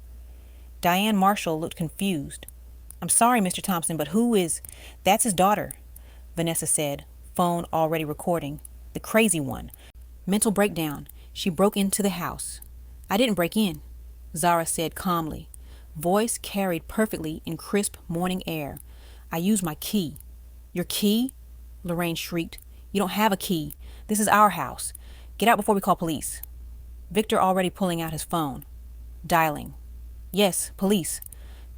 [SPEAKER 1] Diane Marshall looked confused. I'm sorry, Mr. Thompson, but who is... That's his daughter, Vanessa said, phone already recording. The crazy one. Mental breakdown. She broke into the house. I didn't break in, Zara said calmly. Voice carried perfectly in crisp morning air. I used my key. Your key? Lorraine shrieked. You don't have a key. This is our house. Get out before we call police. Victor already pulling out his phone. Dialing. Yes, police.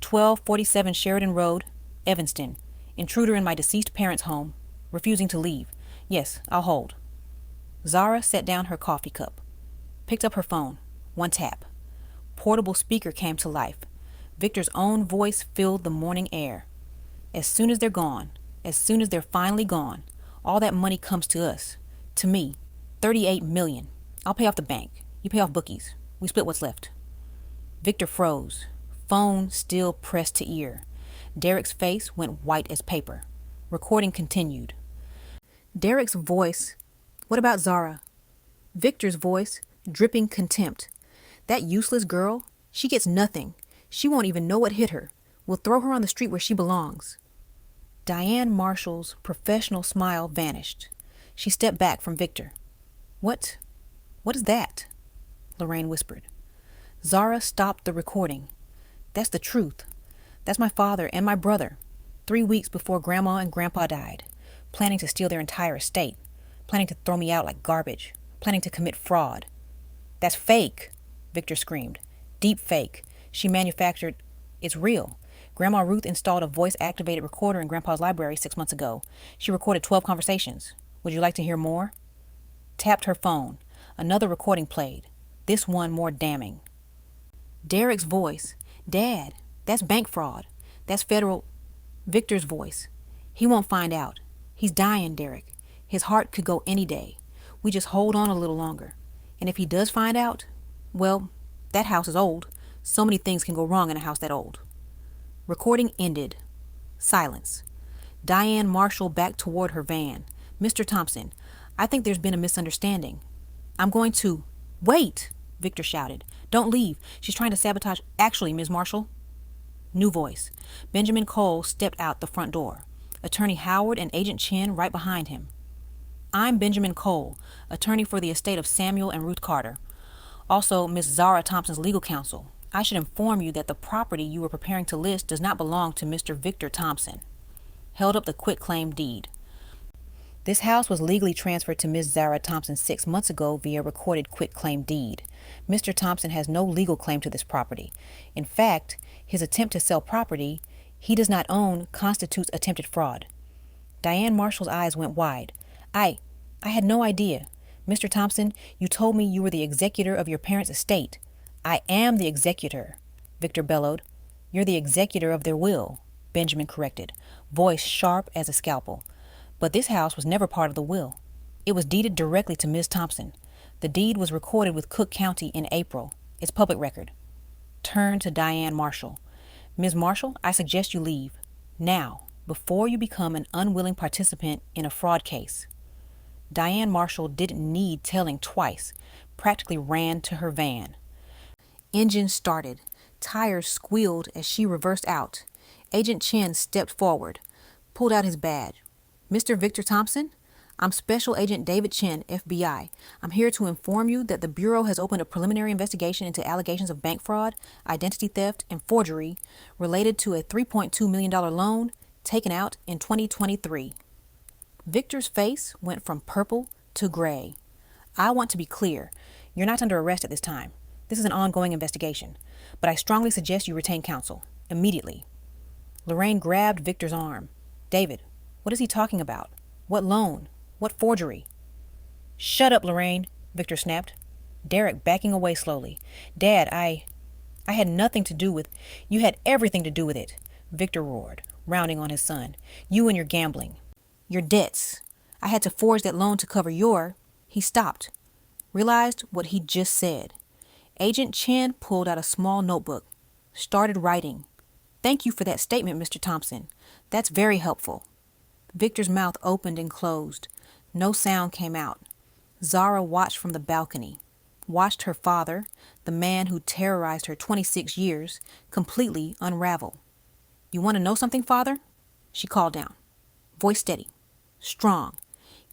[SPEAKER 1] 1247 Sheridan Road, Evanston. Intruder in my deceased parents' home. Refusing to leave. Yes, I'll hold. Zara set down her coffee cup. Picked up her phone. One tap. Portable speaker came to life. Victor's own voice filled the morning air. As soon as they're gone, as soon as they're finally gone, all that money comes to us. To me. 38 million. I'll pay off the bank. You pay off bookies. We split what's left. Victor froze. Phone still pressed to ear. Derek's face went white as paper. Recording continued. Derek's voice. What about Zara? Victor's voice, dripping contempt. That useless girl, she gets nothing. She won't even know what hit her. We'll throw her on the street where she belongs. Diane Marshall's professional smile vanished. She stepped back from Victor. What is that? Lorraine whispered. Zara stopped the recording. That's the truth. That's my father and my brother. 3 weeks before Grandma and Grandpa died. Planning to steal their entire estate. Planning to throw me out like garbage. Planning to commit fraud. That's fake, Victor screamed. Deep fake. She manufactured... It's real. Grandma Ruth installed a voice-activated recorder in Grandpa's library 6 months ago. She recorded 12 conversations. Would you like to hear more? Tapped her phone. Another recording played. This one more damning. Derek's voice. Dad, that's bank fraud. That's federal... Victor's voice. He won't find out. He's dying, Derek. His heart could go any day. We just hold on a little longer. And if he does find out, well, that house is old. So many things can go wrong in a house that old. Recording ended. Silence. Diane Marshall backed toward her van. Mr. Thompson, I think there's been a misunderstanding. I'm going to... Wait, Victor shouted. Don't leave. She's trying to sabotage... Actually, Ms. Marshall. New voice. Benjamin Cole stepped out the front door. Attorney Howard and Agent Chen right behind him. I'm Benjamin Cole, attorney for the estate of Samuel and Ruth Carter. Also, Miss Zara Thompson's legal counsel. I should inform you that the property you were preparing to list does not belong to Mr. Victor Thompson. Held up the quitclaim deed. This house was legally transferred to Miss Zara Thompson 6 months ago via recorded quitclaim deed. Mr. Thompson has no legal claim to this property. In fact, his attempt to sell property he does not own constitutes attempted fraud. Diane Marshall's eyes went wide. I had no idea. Mr. Thompson, you told me you were the executor of your parents' estate. I am the executor. Victor bellowed. You're the executor of their will, Benjamin corrected, voice sharp as a scalpel. But this house was never part of the will. It was deeded directly to Miss Thompson. The deed was recorded with Cook County in April. It's public record. Turn to Diane Marshall. Ms. Marshall, I suggest you leave. Now, before you become an unwilling participant in a fraud case. Diane Marshall didn't need telling twice, practically ran to her van. Engine started. Tires squealed as she reversed out. Agent Chen stepped forward, pulled out his badge. Mr. Victor Thompson? I'm Special Agent David Chen, FBI. I'm here to inform you that the Bureau has opened a preliminary investigation into allegations of bank fraud, identity theft, and forgery related to a $3.2 million loan taken out in 2023. Victor's face went from purple to gray. I want to be clear. You're not under arrest at this time. This is an ongoing investigation. But I strongly suggest you retain counsel. Immediately. Lorraine grabbed Victor's arm. David, what is he talking about? What loan? What forgery? Shut up, Lorraine, Victor snapped. Derek backing away slowly. Dad, I had nothing to do with... You had everything to do with it, Victor roared, rounding on his son. You and your gambling. Your debts. I had to forge that loan to cover your... He stopped. Realized what he'd just said. Agent Chen pulled out a small notebook. Started writing. Thank you for that statement, Mr. Thompson. That's very helpful. Victor's mouth opened and closed. No sound came out. Zara watched from the balcony. Watched her father, the man who terrorized her 26 years, completely unravel. You want to know something, Father? She called down. Voice steady. Strong.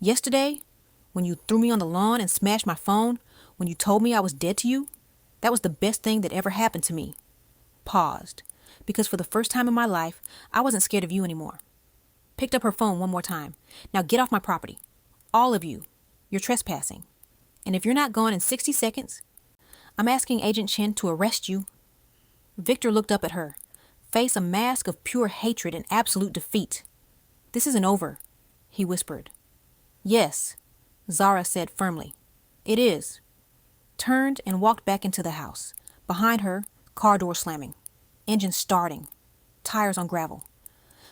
[SPEAKER 1] Yesterday, when you threw me on the lawn and smashed my phone, when you told me I was dead to you, that was the best thing that ever happened to me. Paused. Because for the first time in my life, I wasn't scared of you anymore. Picked up her phone one more time. Now get off my property. All of you. You're trespassing. And if you're not gone in 60 seconds, I'm asking Agent Chen to arrest you. Victor looked up at her, face a mask of pure hatred and absolute defeat. This isn't over, he whispered. Yes, Zara said firmly. It is. Turned and walked back into the house. Behind her, car door slamming. Engine starting. Tires on gravel.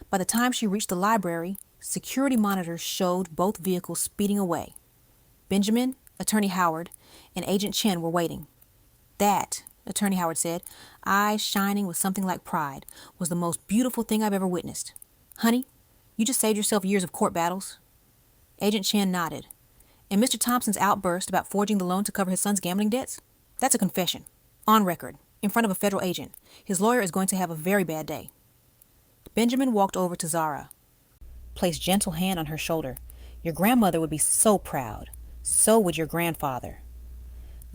[SPEAKER 1] By the time she reached the library, security monitors showed both vehicles speeding away. Benjamin, Attorney Howard, and Agent Chen were waiting. That, Attorney Howard said, eyes shining with something like pride, was the most beautiful thing I've ever witnessed. Honey, you just saved yourself years of court battles. Agent Chen nodded. And Mr. Thompson's outburst about forging the loan to cover his son's gambling debts? That's a confession. On record. In front of a federal agent. His lawyer is going to have a very bad day. Benjamin walked over to Zara. Placed gentle hand on her shoulder. Your grandmother would be so proud. So would your grandfather.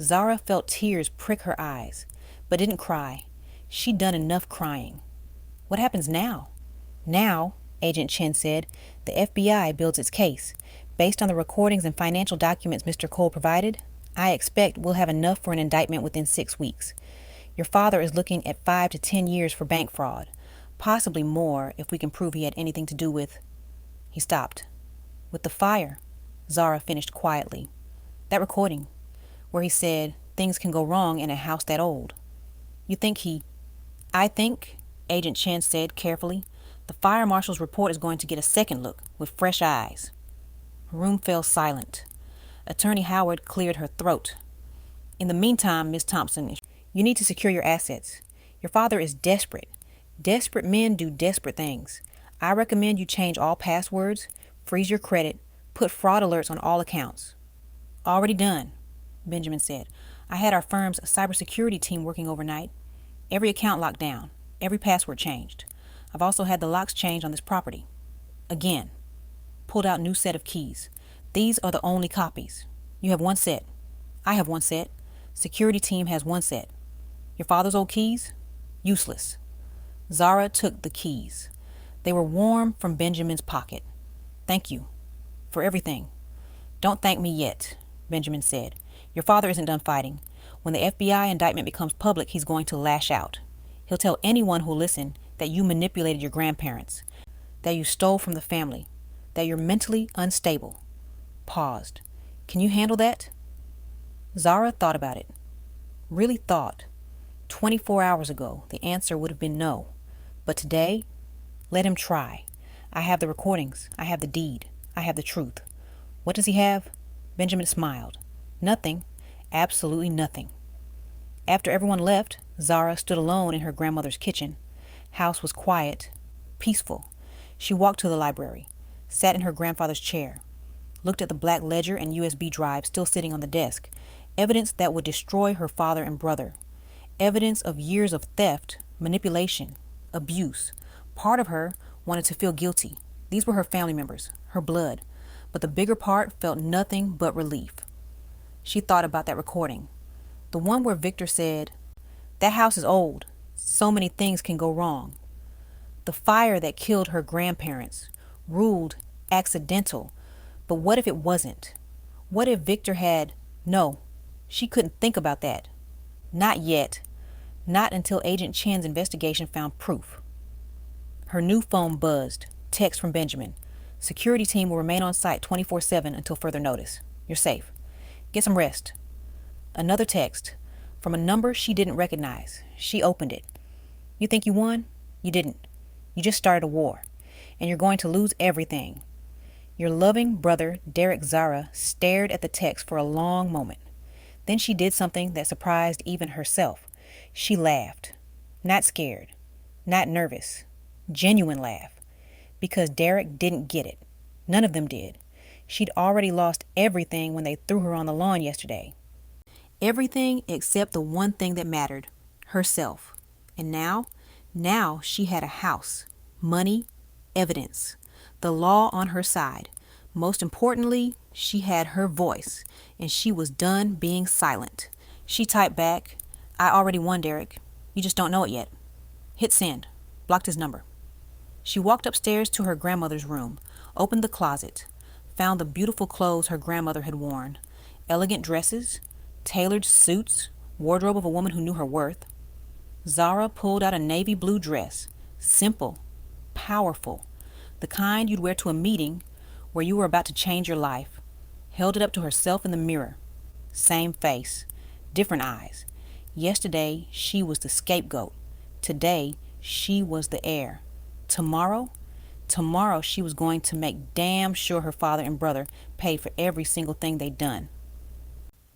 [SPEAKER 1] Zara felt tears prick her eyes, but didn't cry. She'd done enough crying. What happens now? Now, Agent Chen said, the FBI builds its case. Based on the recordings and financial documents Mr. Cole provided, I expect we'll have enough for an indictment within 6 weeks. Your father is looking at 5 to 10 years for bank fraud, possibly more if we can prove he had anything to do with... He stopped. With the fire, Zara finished quietly. That recording, where he said things can go wrong in a house that old. You think he... I think, Agent Chen said carefully, the fire marshal's report is going to get a second look with fresh eyes. The room fell silent. Attorney Howard cleared her throat. In the meantime, Miss Thompson, you need to secure your assets. Your father is desperate. Desperate men do desperate things. I recommend you change all passwords, freeze your credit, put fraud alerts on all accounts. Already done, Benjamin said. I had our firm's cybersecurity team working overnight. Every account locked down, every password changed. I've also had the locks changed on this property. Again. Pulled out new set of keys. These are the only copies. You have one set. I have one set. Security team has one set. Your father's old keys? Useless. Zara took the keys. They were warm from Benjamin's pocket. Thank you. For everything. Don't thank me yet, Benjamin said. Your father isn't done fighting. When the FBI indictment becomes public, he's going to lash out. He'll tell anyone who'll listen that you manipulated your grandparents, that you stole from the family, that you're mentally unstable. Paused. Can you handle that? Zara thought about it. Really thought. 24 hours ago, the answer would have been no. But today, let him try. I have the recordings. I have the deed. I have the truth. What does he have? Benjamin smiled. Nothing. Absolutely nothing. After everyone left, Zara stood alone in her grandmother's kitchen. House was quiet, peaceful. She walked to the library, sat in her grandfather's chair, looked at the black ledger and USB drive still sitting on the desk, evidence that would destroy her father and brother, evidence of years of theft, manipulation, abuse. Part of her wanted to feel guilty. These were her family members, her blood, but the bigger part felt nothing but relief. She thought about that recording, the one where Victor said, "That house is old. So many things can go wrong." The fire that killed her grandparents, ruled accidental. But what if it wasn't? What if Victor had... No, she couldn't think about that. Not yet. Not until Agent Chen's investigation found proof. Her new phone buzzed. Text from Benjamin. Security team will remain on site 24/7 until further notice. You're safe. Get some rest. Another text from a number she didn't recognize. She opened it. You think you won? You didn't. You just started a war, and you're going to lose everything. Your loving brother, Derek. Zara stared at the text for a long moment. Then she did something that surprised even herself. She laughed. Not scared. Not nervous. Genuine laugh. Because Derek didn't get it. None of them did. She'd already lost everything when they threw her on the lawn yesterday. Everything except the one thing that mattered, herself. And now she had a house, money, evidence, the law on her side. Most importantly, she had her voice, and she was done being silent. She typed back, I already won, Derek. You just don't know it yet. Hit send. Blocked his number. She walked upstairs to her grandmother's room, opened the closet, found the beautiful clothes her grandmother had worn, elegant dresses, tailored suits, wardrobe of a woman who knew her worth. Zara pulled out a navy blue dress, simple, powerful, the kind you'd wear to a meeting where you were about to change your life, held it up to herself in the mirror. Same face, different eyes. Yesterday, she was the scapegoat. Today, she was the heir. Tomorrow she was going to make damn sure her father and brother paid for every single thing they'd done.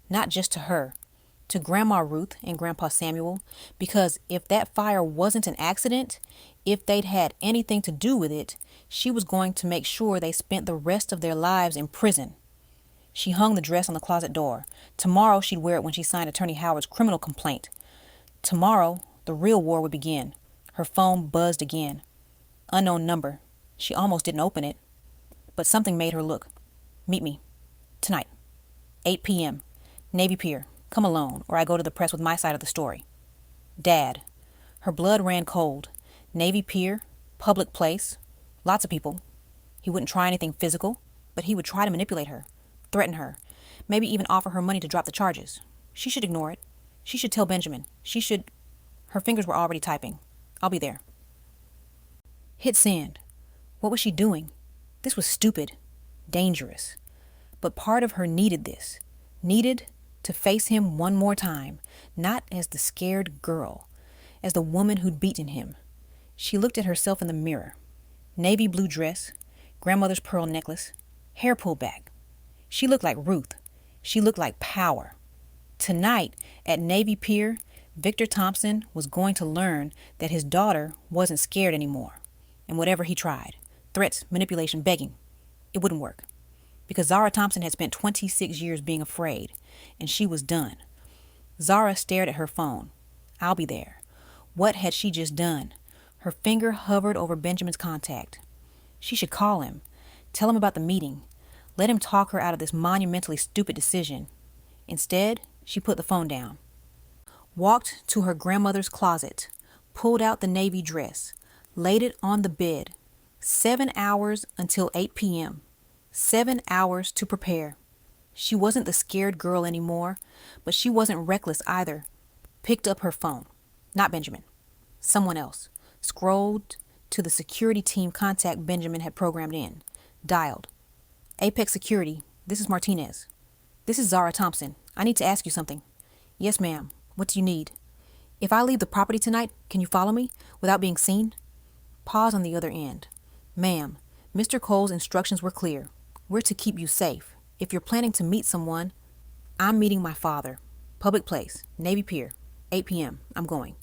[SPEAKER 1] Not just to her, to Grandma Ruth and Grandpa Samuel, because if that fire wasn't an accident, if they'd had anything to do with it, she was going to make sure they spent the rest of their lives in prison. She hung the dress on the closet door. Tomorrow she'd wear it when she signed Attorney Howard's criminal complaint. Tomorrow, the real war would begin. Her phone buzzed again. Unknown number. She almost didn't open it, but something made her look. Meet me. Tonight. 8 p.m. Navy Pier. Come alone, or I go to the press with my side of the story. Dad. Her blood ran cold. Navy Pier. Public place. Lots of people. He wouldn't try anything physical, but he would try to manipulate her, threaten her, maybe even offer her money to drop the charges. She should ignore it. She should tell Benjamin. She should... Her fingers were already typing. I'll be there. Hit send. What was she doing? This was stupid. Dangerous. But part of her needed this. Needed to face him one more time. Not as the scared girl. As the woman who'd beaten him. She looked at herself in the mirror. Navy blue dress. Grandmother's pearl necklace. Hair pulled back. She looked like Ruth. She looked like power. Tonight, at Navy Pier, Victor Thompson was going to learn that his daughter wasn't scared anymore. And whatever he tried, threats, manipulation, begging, it wouldn't work. Because Zara Thompson had spent 26 years being afraid, and she was done. Zara stared at her phone. I'll be there. What had she just done? Her finger hovered over Benjamin's contact. She should call him, tell him about the meeting, let him talk her out of this monumentally stupid decision. Instead, she put the phone down, walked to her grandmother's closet, pulled out the navy dress, laid it on the bed. 7 hours until 8 p.m. 7 hours to prepare. She wasn't the scared girl anymore, but she wasn't reckless either. Picked up her phone. Not Benjamin. Someone else. Scrolled to the security team contact Benjamin had programmed in. Dialed. Apex Security, this is Martinez. This is Zara Thompson. I need to ask you something. Yes, ma'am. What do you need? If I leave the property tonight, can you follow me without being seen? Pause on the other end. Ma'am, Mr. Cole's instructions were clear. We're to keep you safe. If you're planning to meet someone, I'm meeting my father. Public place, Navy Pier, 8 p.m. I'm going.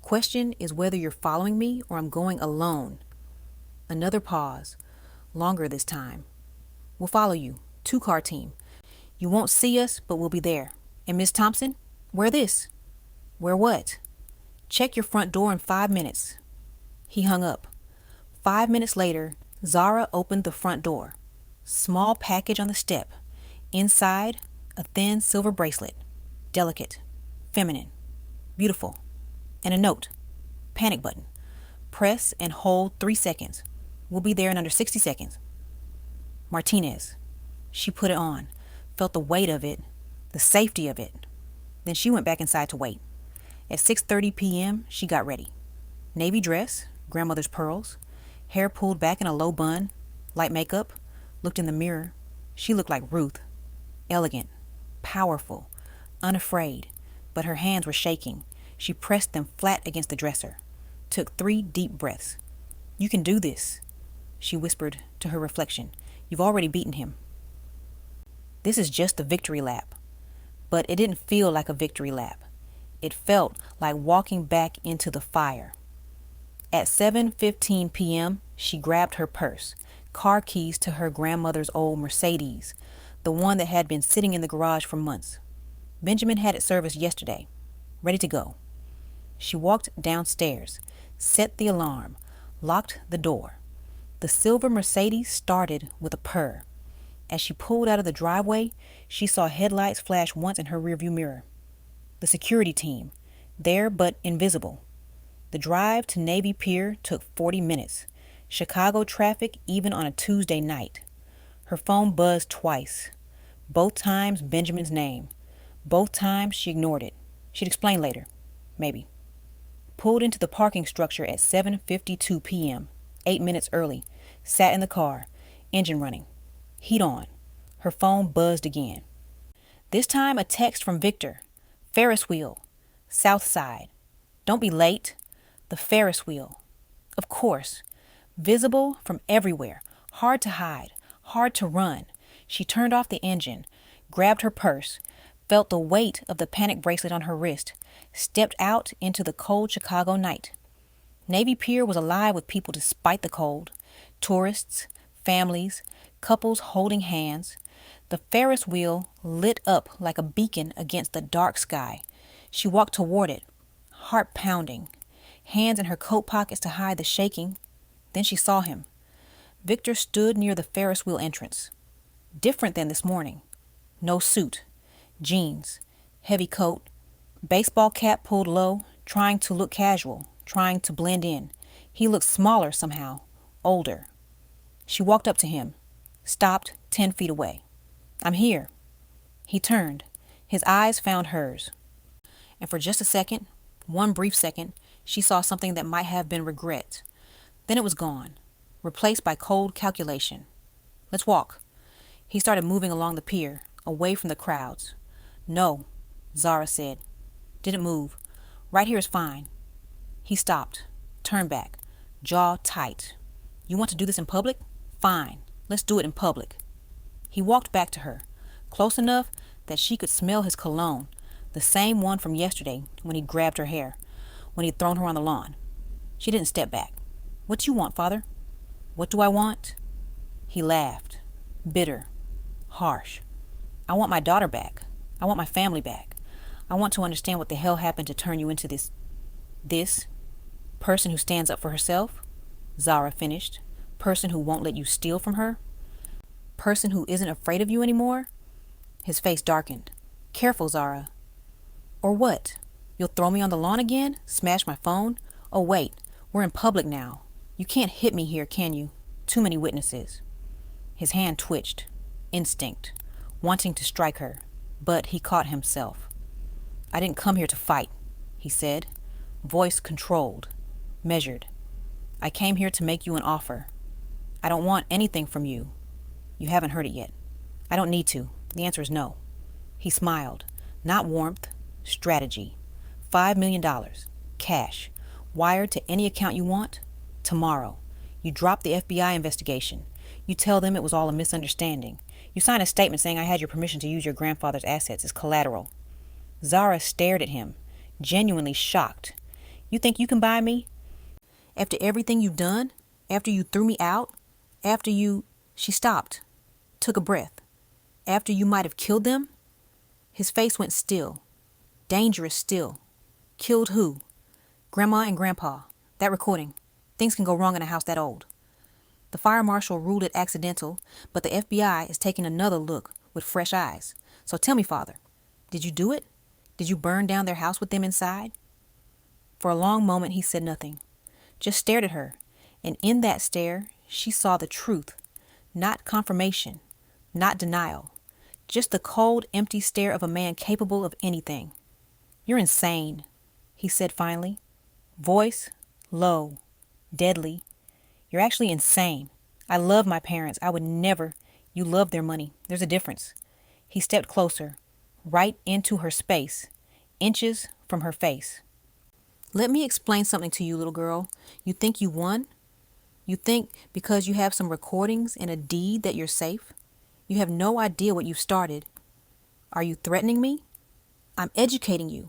[SPEAKER 1] Question is whether you're following me or I'm going alone. Another pause. Longer this time. We'll follow you. 2-car team. You won't see us, but we'll be there. And Miss Thompson? Wear this. Wear what? Check your front door in 5 minutes. He hung up. 5 minutes later, Zara opened the front door. Small package on the step. Inside, a thin silver bracelet. Delicate. Feminine. Beautiful. And a note. Panic button. Press and hold 3 seconds. We'll be there in under 60 seconds. Martinez. She put it on, felt the weight of it, the safety of it. Then she went back inside to wait. At 6:30 p.m., she got ready. Navy dress, grandmother's pearls, hair pulled back in a low bun, light makeup, looked in the mirror. She looked like Ruth. Elegant, powerful, unafraid, but her hands were shaking. She pressed them flat against the dresser, took 3 deep breaths. You can do this, she whispered to her reflection. You've already beaten him. This is just the victory lap. But it didn't feel like a victory lap. It felt like walking back into the fire. At 7:15 p.m., she grabbed her purse, car keys to her grandmother's old Mercedes, the one that had been sitting in the garage for months. Benjamin had it serviced yesterday, ready to go. She walked downstairs, set the alarm, locked the door. The silver Mercedes started with a purr. As she pulled out of the driveway, she saw headlights flash once in her rearview mirror. The security team, there but invisible. The drive to Navy Pier took 40 minutes. Chicago traffic even on a Tuesday night. Her phone buzzed twice. Both times Benjamin's name. Both times she ignored it. She'd explain later. Maybe. Pulled into the parking structure at 7:52 p.m., 8 minutes early. Sat in the car, engine running. Heat on. Her phone buzzed again. This time a text from Victor. Ferris wheel. South side. Don't be late. The Ferris wheel. Of course. Visible from everywhere. Hard to hide. Hard to run. She turned off the engine, grabbed her purse, felt the weight of the panic bracelet on her wrist, stepped out into the cold Chicago night. Navy Pier was alive with people despite the cold. Tourists, families, couples holding hands. The Ferris wheel lit up like a beacon against the dark sky. She walked toward it, heart pounding, hands in her coat pockets to hide the shaking. Then she saw him. Victor stood near the Ferris wheel entrance. Different than this morning. No suit, jeans, heavy coat, baseball cap pulled low, trying to look casual, trying to blend in. He looked smaller somehow, older. She walked up to him, stopped 10 feet away. I'm here. He turned. His eyes found hers. And for just a second, one brief second, she saw something that might have been regret. Then it was gone, replaced by cold calculation. Let's walk. He started moving along the pier, away from the crowds. No, Zara said. Didn't move. Right here is fine. He stopped, turned back, jaw tight. You want to do this in public? Fine. Let's do it in public. He walked back to her, close enough that she could smell his cologne, the same one from yesterday when he grabbed her hair, when he'd thrown her on the lawn. She didn't step back. What do you want, Father? What do I want? He laughed, bitter, harsh. I want my daughter back. I want my family back. I want to understand what the hell happened to turn you into this person who stands up for herself. Zara finished. Person who won't let you steal from her. Person who isn't afraid of you anymore. His face darkened. Careful, Zara. Or what? You'll throw me on the lawn again? Smash my phone? Oh, wait. We're in public now. You can't hit me here, can you? Too many witnesses. His hand twitched. Instinct. Wanting to strike her. But he caught himself. I didn't come here to fight, he said. Voice controlled. Measured. I came here to make you an offer. I don't want anything from you. You haven't heard it yet. I don't need to. The answer is no. He smiled. Not warmth. Strategy. $5 million. Cash. Wired to any account you want. Tomorrow. You drop the FBI investigation. You tell them it was all a misunderstanding. You sign a statement saying I had your permission to use your grandfather's assets as collateral. Zara stared at him, genuinely shocked. You think you can buy me? After everything you've done? After you threw me out? After you... She stopped, took a breath. After you might have killed them? His face went still. Dangerous still. Killed who? Grandma and Grandpa. That recording. Things can go wrong in a house that old. The fire marshal ruled it accidental, but the FBI is taking another look with fresh eyes. So tell me, Father, did you do it? Did you burn down their house with them inside? For a long moment he said nothing, just stared at her, and in that stare she saw the truth, not confirmation, not denial, just the cold, empty stare of a man capable of anything. You're insane, he said finally, voice low, deadly. You're actually insane. I love my parents. I would never. You love their money. There's a difference. He stepped closer, right into her space, inches from her face. Let me explain something to you, little girl. You think you won? You think because you have some recordings and a deed that you're safe? You have no idea what you've started. Are you threatening me? I'm educating you.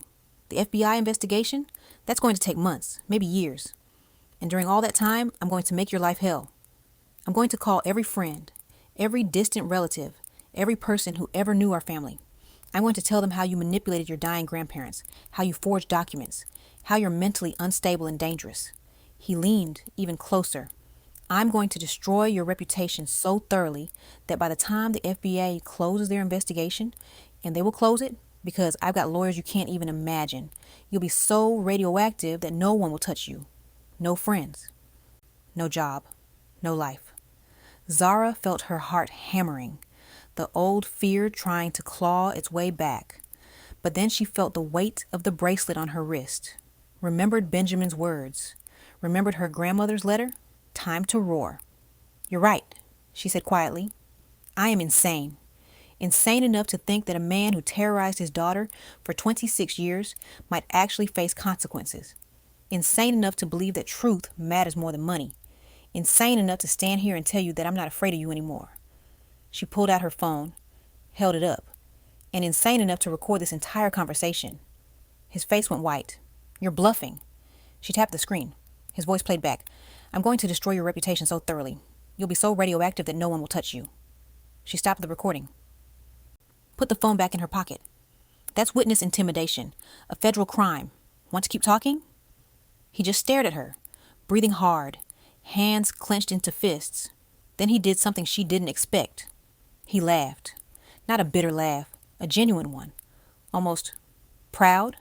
[SPEAKER 1] The FBI investigation, that's going to take months, maybe years. And during all that time, I'm going to make your life hell. I'm going to call every friend, every distant relative, every person who ever knew our family. I'm going to tell them how you manipulated your dying grandparents, how you forged documents, how you're mentally unstable and dangerous. He leaned even closer. I'm going to destroy your reputation so thoroughly that by the time the FBI closes their investigation, and they will close it because I've got lawyers you can't even imagine, you'll be so radioactive that no one will touch you. No friends. No job. No life. Zara felt her heart hammering, the old fear trying to claw its way back. But then she felt the weight of the bracelet on her wrist, remembered Benjamin's words, remembered her grandmother's letter. Time to roar. You're right, she said quietly. I am insane. Insane enough to think that a man who terrorized his daughter for 26 years might actually face consequences. Insane enough to believe that truth matters more than money. Insane enough to stand here and tell you that I'm not afraid of you anymore. She pulled out her phone, held it up, and insane enough to record this entire conversation. His face went white. You're bluffing. She tapped the screen. His voice played back. I'm going to destroy your reputation so thoroughly. You'll be so radioactive that no one will touch you. She stopped the recording. Put the phone back in her pocket. That's witness intimidation, a federal crime. Want to keep talking? He just stared at her, breathing hard, hands clenched into fists. Then he did something she didn't expect. He laughed. Not a bitter laugh, a genuine one. Almost proud.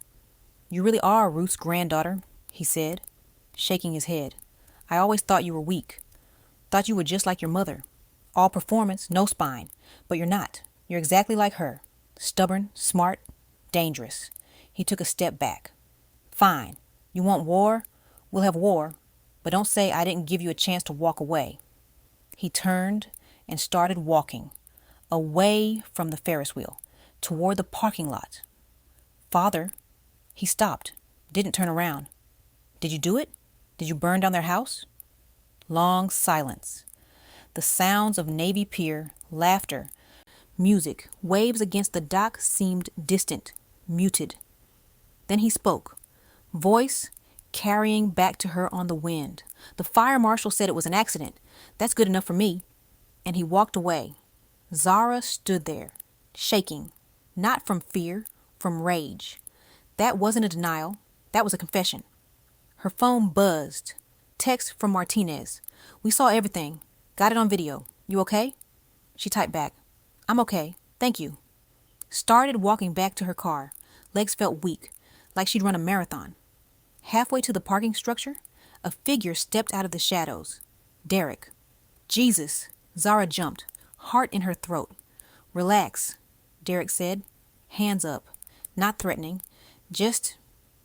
[SPEAKER 1] You really are Ruth's granddaughter, he said, shaking his head. I always thought you were weak. Thought you were just like your mother. All performance, no spine. But you're not. You're exactly like her. Stubborn, smart, dangerous. He took a step back. Fine. You want war? We'll have war. But don't say I didn't give you a chance to walk away. He turned and started walking, away from the Ferris wheel, toward the parking lot. Father, he stopped, didn't turn around. Did you do it? Did you burn down their house? Long silence. The sounds of Navy Pier, laughter, music, waves against the dock seemed distant, muted. Then he spoke, voice carrying back to her on the wind. The fire marshal said it was an accident. That's good enough for me. And he walked away. Zara stood there, shaking, not from fear, from rage. That wasn't a denial. That was a confession. Her phone buzzed. Text from Martinez. We saw everything. Got it on video. You okay? She typed back. I'm okay. Thank you. Started walking back to her car. Legs felt weak, like she'd run a marathon. Halfway to the parking structure, a figure stepped out of the shadows. Derek. Jesus. Zara jumped, heart in her throat. Relax, Derek said, hands up, not threatening, just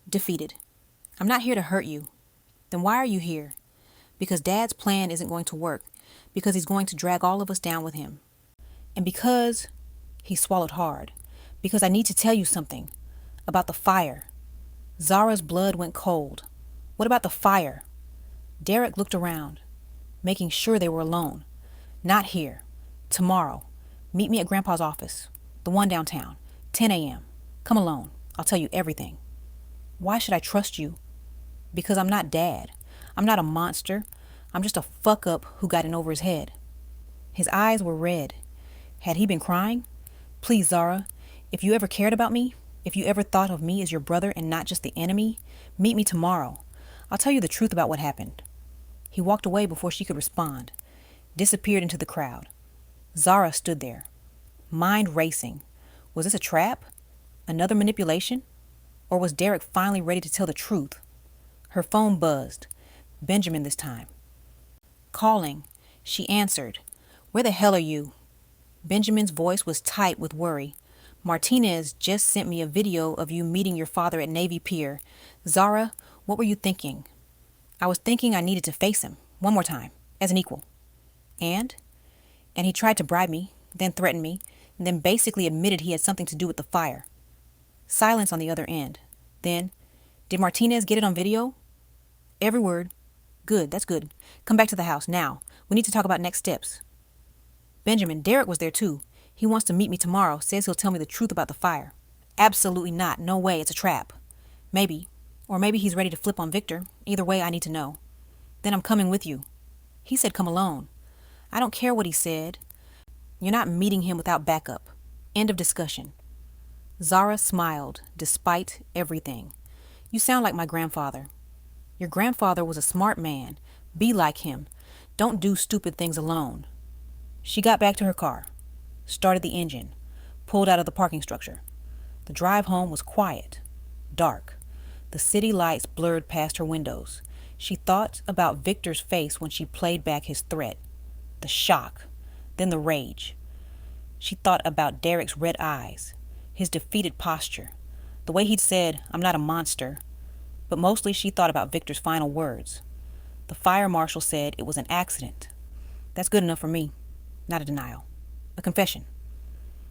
[SPEAKER 1] defeated. I'm not here to hurt you. Then why are you here? Because Dad's plan isn't going to work, because he's going to drag all of us down with him. And because, he swallowed hard, because I need to tell you something about the fire. Zara's blood went cold. What about the fire? Derek looked around, making sure they were alone. Not here. Tomorrow. Meet me at Grandpa's office. The one downtown. 10 a.m. Come alone. I'll tell you everything. Why should I trust you? Because I'm not Dad. I'm not a monster. I'm just a fuck-up who got in over his head. His eyes were red. Had he been crying? Please, Zara, if you ever cared about me, if you ever thought of me as your brother and not just the enemy, meet me tomorrow. I'll tell you the truth about what happened. He walked away before she could respond, disappeared into the crowd. Zara stood there, mind racing. Was this a trap? Another manipulation? Or was Derek finally ready to tell the truth? Her phone buzzed. Benjamin this time. Calling. She answered. Where the hell are you? Benjamin's voice was tight with worry. Martinez just sent me a video of you meeting your father at Navy Pier. Zara, what were you thinking? I was thinking I needed to face him, one more time, as an equal. And he tried to bribe me, then threatened me, and then basically admitted he had something to do with the fire. Silence on the other end. Then, did Martinez get it on video? Every word. Good, that's good. Come back to the house, now. We need to talk about next steps. Benjamin, Derek was there too. He wants to meet me tomorrow, says he'll tell me the truth about the fire. Absolutely not. No way, it's a trap. Maybe. Or maybe he's ready to flip on Victor. Either way, I need to know. Then I'm coming with you. He said come alone. I don't care what he said. You're not meeting him without backup. End of discussion. Zara smiled, despite everything. You sound like my grandfather. Your grandfather was a smart man. Be like him. Don't do stupid things alone. She got back to her car, started the engine, pulled out of the parking structure. The drive home was quiet, dark. The city lights blurred past her windows. She thought about Victor's face when she played back his threat. The shock, then the rage. She thought about Derek's red eyes, his defeated posture, the way he'd said, I'm not a monster. But mostly she thought about Victor's final words. The fire marshal said it was an accident. That's good enough for me. Not a denial. A confession.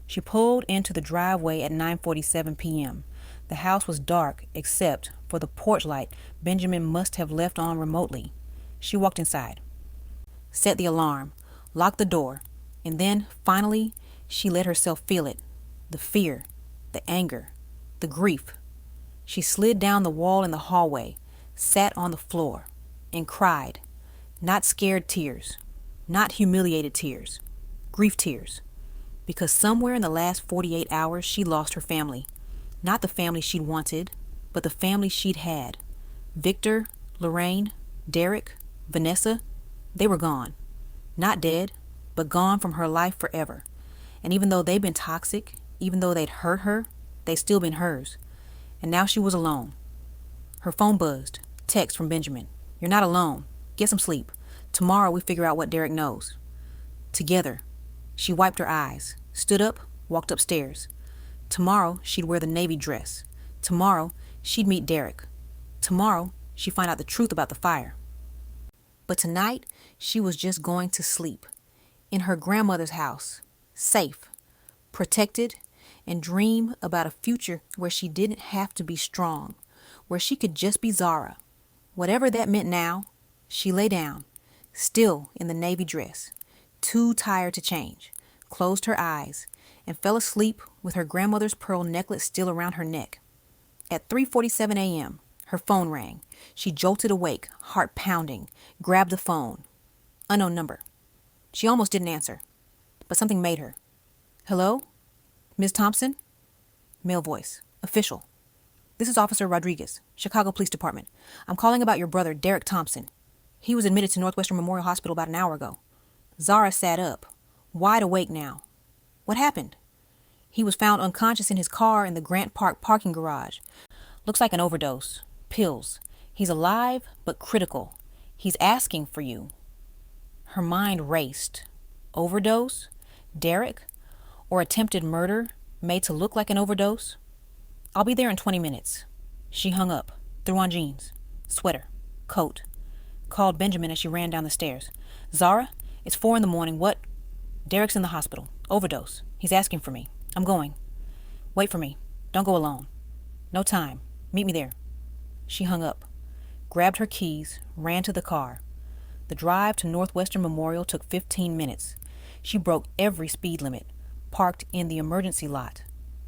[SPEAKER 1] She pulled into the driveway at 9:47 p.m. The house was dark except for the porch light Benjamin must have left on remotely. She walked inside, set the alarm, locked the door, and then, finally, she let herself feel it. The fear, the anger, the grief. She slid down the wall in the hallway, sat on the floor, and cried. Not scared tears, not humiliated tears, grief tears. Because somewhere in the last 48 hours, she lost her family. Not the family she'd wanted, but the family she'd had. Victor, Lorraine, Derek, Vanessa, they were gone. Not dead, but gone from her life forever. And even though they'd been toxic, even though they'd hurt her, they'd still been hers. And now she was alone. Her phone buzzed. Text from Benjamin. You're not alone. Get some sleep. Tomorrow we figure out what Derek knows. Together. She wiped her eyes, stood up, walked upstairs. Tomorrow she'd wear the navy dress. Tomorrow she'd meet Derek. Tomorrow she'd find out the truth about the fire. But tonight she was just going to sleep. In her grandmother's house. Safe. Protected. And dream about a future where she didn't have to be strong. Where she could just be Zara. Whatever that meant now, she lay down, still in the navy dress, too tired to change, closed her eyes, and fell asleep with her grandmother's pearl necklace still around her neck. At 3:47 a.m., her phone rang. She jolted awake, heart pounding, grabbed the phone. Unknown number. She almost didn't answer, but something made her. Hello? Ms. Thompson? Male voice. Official. This is Officer Rodriguez, Chicago Police Department. I'm calling about your brother, Derek Thompson. He was admitted to Northwestern Memorial Hospital about an hour ago. Zara sat up, wide awake now. What happened? He was found unconscious in his car in the Grant Park parking garage. Looks like an overdose. Pills. He's alive, but critical. He's asking for you. Her mind raced. Overdose? Derek? Or attempted murder made to look like an overdose? I'll be there in 20 minutes. She hung up, threw on jeans, sweater, coat, called Benjamin as she ran down the stairs. Zara, it's 4 a.m. What? Derek's in the hospital. Overdose. He's asking for me. I'm going. Wait for me. Don't go alone. No time. Meet me there. She hung up, grabbed her keys, ran to the car. The drive to Northwestern Memorial took 15 minutes. She broke every speed limit, parked in the emergency lot,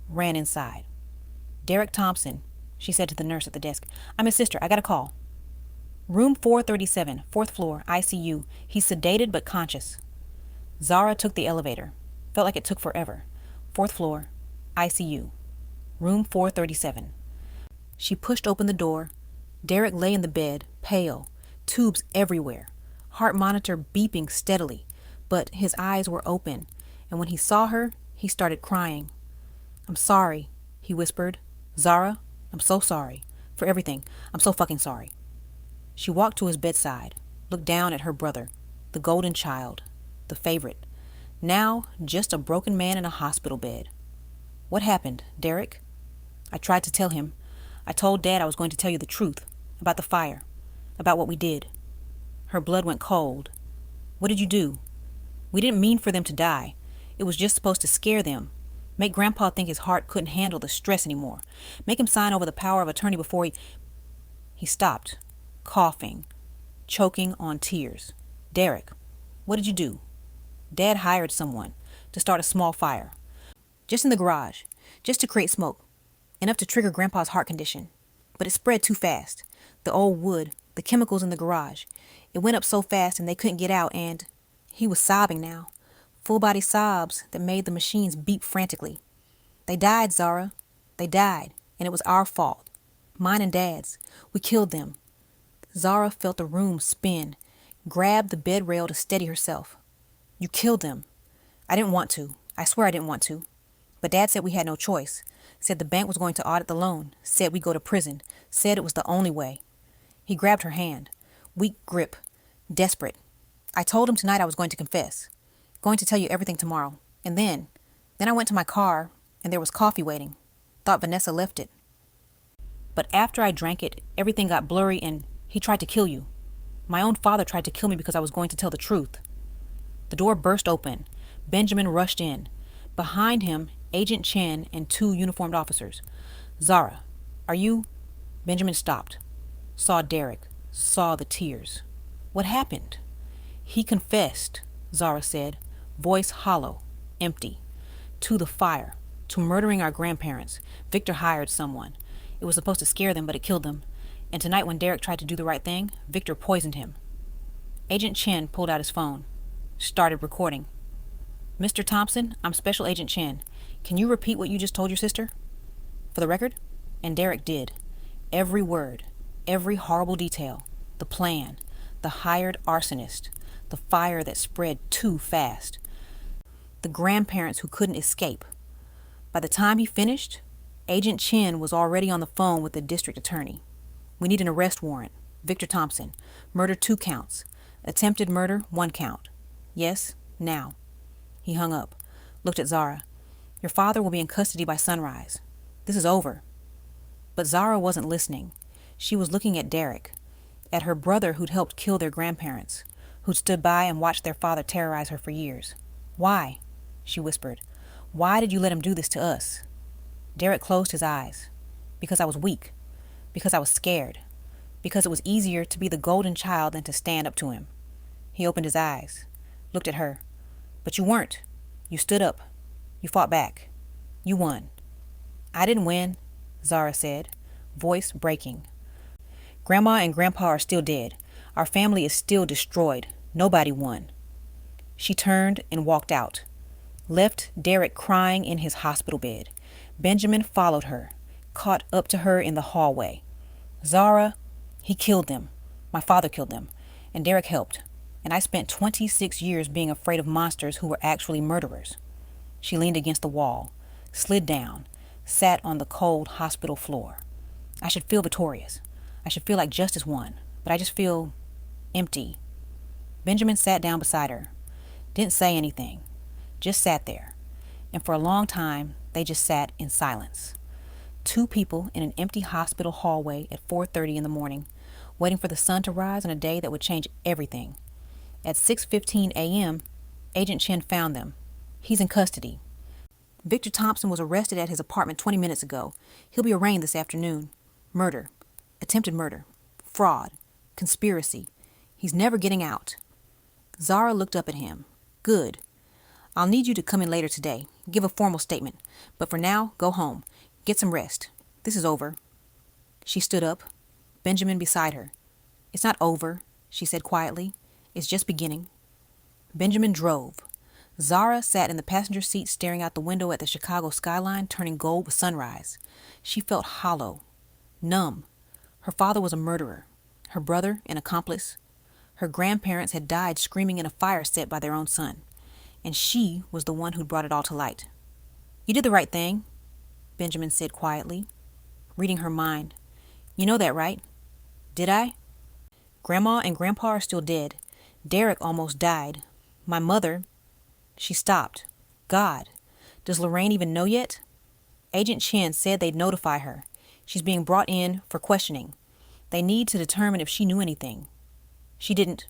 [SPEAKER 1] ran inside. "Derek Thompson," she said to the nurse at the desk. "I'm his sister. I got a call." "Room 437, 4th floor, ICU. He's sedated but conscious." Zara took the elevator. Felt like it took forever. 4th floor, ICU. Room 437. She pushed open the door. Derek lay in the bed, pale, tubes everywhere, heart monitor beeping steadily, but his eyes were open, and when he saw her, he started crying. "I'm sorry," he whispered. "Zara, I'm so sorry. For everything. I'm so fucking sorry." She walked to his bedside, looked down at her brother, the golden child, the favorite. Now, just a broken man in a hospital bed. "What happened, Derek?" "I tried to tell him. I told Dad I was going to tell you the truth. About the fire. About what we did." Her blood went cold. "What did you do?" "We didn't mean for them to die. It was just supposed to scare them. Make Grandpa think his heart couldn't handle the stress anymore. Make him sign over the power of attorney before He stopped, coughing, choking on tears. "Derek, what did you do?" "Dad hired someone to start a small fire. Just in the garage. Just to create smoke. Enough to trigger Grandpa's heart condition. But it spread too fast. The old wood, the chemicals in the garage. It went up so fast and they couldn't get out and..." He was sobbing now. Full-body sobs that made the machines beep frantically. "They died, Zara. They died. And it was our fault. Mine and Dad's. We killed them." Zara felt the room spin, grabbed the bed rail to steady herself. "You killed them." "I didn't want to. I swear I didn't want to. But Dad said we had no choice. Said the bank was going to audit the loan. Said we'd go to prison. Said it was the only way." He grabbed her hand. Weak grip. Desperate. "I told him tonight I was going to confess. Going to tell you everything tomorrow. And then I went to my car and there was coffee waiting. Thought Vanessa left it. But after I drank it, everything got blurry and he tried to kill you. My own father tried to kill me because I was going to tell the truth." The door burst open. Benjamin rushed in. Behind him, Agent Chen and 2 uniformed officers. "Zara, are you..." Benjamin stopped. Saw Derek. Saw the tears. "What happened?" "He confessed," Zara said, voice hollow, empty. "To the fire. To murdering our grandparents. Victor hired someone. It was supposed to scare them, but it killed them. And tonight when Derek tried to do the right thing, Victor poisoned him." Agent Chen pulled out his phone. Started recording. "Mr. Thompson, I'm Special Agent Chen. Can you repeat what you just told your sister? For the record?" And Derek did. Every word. Every horrible detail. The plan. The hired arsonist. The fire that spread too fast. The grandparents who couldn't escape. By the time he finished, Agent Chen was already on the phone with the district attorney. "We need an arrest warrant. Victor Thompson. Murder 2 counts. Attempted murder 1 count. Yes, now." He hung up, looked at Zara. "Your father will be in custody by sunrise. This is over." But Zara wasn't listening. She was looking at Derek, at her brother who'd helped kill their grandparents, who'd stood by and watched their father terrorize her for years. "Why?" she whispered. "Why did you let him do this to us?" Derek closed his eyes. "Because I was weak. Because I was scared. Because it was easier to be the golden child than to stand up to him." He opened his eyes, looked at her. "But you weren't. You stood up. You fought back. You won." "I didn't win," Zara said, voice breaking. "Grandma and Grandpa are still dead. Our family is still destroyed. Nobody won." She turned and walked out. Left Derek crying in his hospital bed. Benjamin followed her, caught up to her in the hallway. "Zara, he killed them. My father killed them. And Derek helped. And I spent 26 years being afraid of monsters who were actually murderers." She leaned against the wall, slid down, sat on the cold hospital floor. "I should feel victorious. I should feel like justice won. But I just feel empty." Benjamin sat down beside her. Didn't say anything. Just sat there. And for a long time, they just sat in silence. 2 people in an empty hospital hallway at 4:30 in the morning, waiting for the sun to rise on a day that would change everything. At 6:15 a.m., Agent Chen found them. "He's in custody. Victor Thompson was arrested at his apartment 20 minutes ago. He'll be arraigned this afternoon. Murder. Attempted murder. Fraud. Conspiracy. He's never getting out. Zara looked up at him. Good. I'll need you to come in later today. Give a formal statement. But for now, go home. Get some rest. This is over. She stood up, Benjamin beside her. It's not over, she said quietly. It's just beginning. Benjamin drove. Zara sat in the passenger seat staring out the window at the Chicago skyline turning gold with sunrise. She felt hollow, numb. Her father was a murderer. Her brother, an accomplice. Her grandparents had died screaming in a fire set by their own son. And she was the one who'd brought it all to light. You did the right thing, Benjamin said quietly, reading her mind. You know that, right? Did I? Grandma and Grandpa are still dead. Derek almost died. My mother... She stopped. God, does Lorraine even know yet? Agent Chen said they'd notify her. She's being brought in for questioning. They need to determine if she knew anything. She didn't.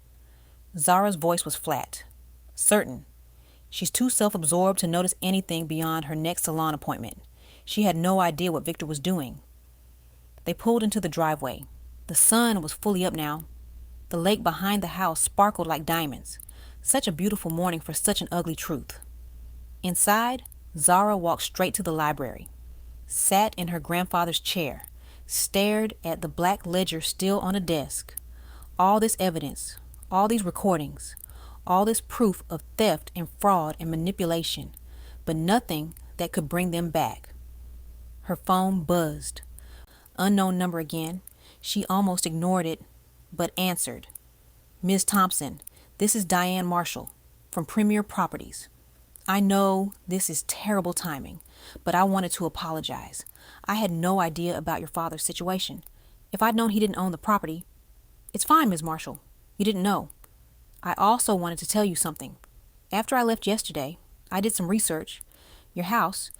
[SPEAKER 1] Zara's voice was flat. Certain. She's too self-absorbed to notice anything beyond her next salon appointment. She had no idea what Victor was doing. They pulled into the driveway. The sun was fully up now. The lake behind the house sparkled like diamonds. Such a beautiful morning for such an ugly truth. Inside, Zara walked straight to the library, sat in her grandfather's chair, stared at the black ledger still on a desk. All this evidence, all these recordings, all this proof of theft and fraud and manipulation, but nothing that could bring them back. Her phone buzzed. Unknown number again. She almost ignored it, but answered. Ms. Thompson, this is Diane Marshall from Premier Properties. I know this is terrible timing, but I wanted to apologize. I had no idea about your father's situation. If I'd known he didn't own the property... It's fine, Ms. Marshall. You didn't know. I also wanted to tell you something. After I left yesterday, I did some research. Your house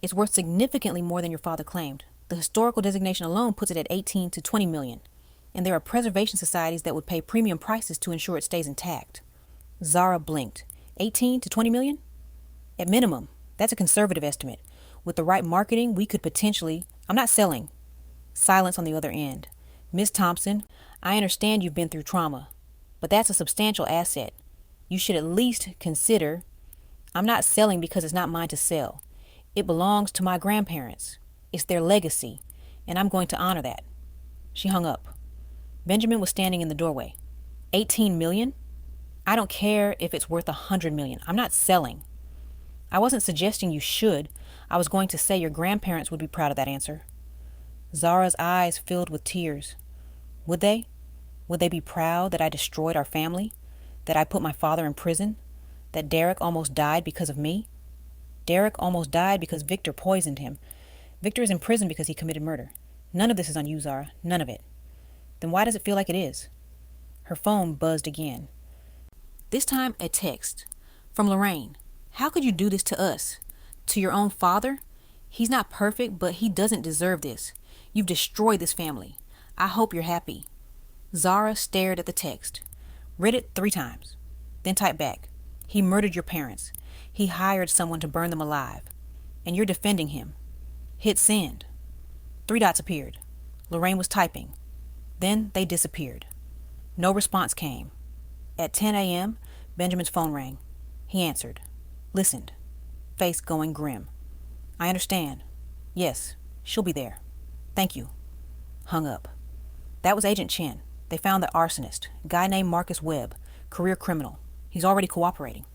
[SPEAKER 1] is worth significantly more than your father claimed. The historical designation alone puts it at 18 to 20 million. And there are preservation societies that would pay premium prices to ensure it stays intact. Zara blinked. 18 to 20 million? At minimum, that's a conservative estimate. With the right marketing, we could potentially... I'm not selling. Silence on the other end. Ms. Thompson, I understand you've been through trauma, but that's a substantial asset. You should at least consider... I'm not selling because it's not mine to sell. It belongs to my grandparents. It's their legacy, and I'm going to honor that. She hung up. Benjamin was standing in the doorway. 18 million? I don't care if it's worth 100 million. I'm not selling. I wasn't suggesting you should. I was going to say your grandparents would be proud of that answer. Zara's eyes filled with tears. Would they? Would they be proud that I destroyed our family? That I put my father in prison? That Derek almost died because of me? Derek almost died because Victor poisoned him. Victor is in prison because he committed murder. None of this is on you, Zara. None of it. Then why does it feel like it is? Her phone buzzed again. This time a text. From Lorraine. How could you do this to us? To your own father? He's not perfect, but he doesn't deserve this. You've destroyed this family. I hope you're happy. Zara stared at the text. Read it 3 times. Then typed back. He murdered your parents. He hired someone to burn them alive. And you're defending him. Hit send. 3 dots appeared. Lorraine was typing. Then they disappeared. No response came. At 10 a.m., Benjamin's phone rang. He answered. Listened. Face going grim. I understand. Yes, she'll be there. Thank you. Hung up. That was Agent Chen. They found the arsonist, a guy named Marcus Webb, career criminal. He's already cooperating.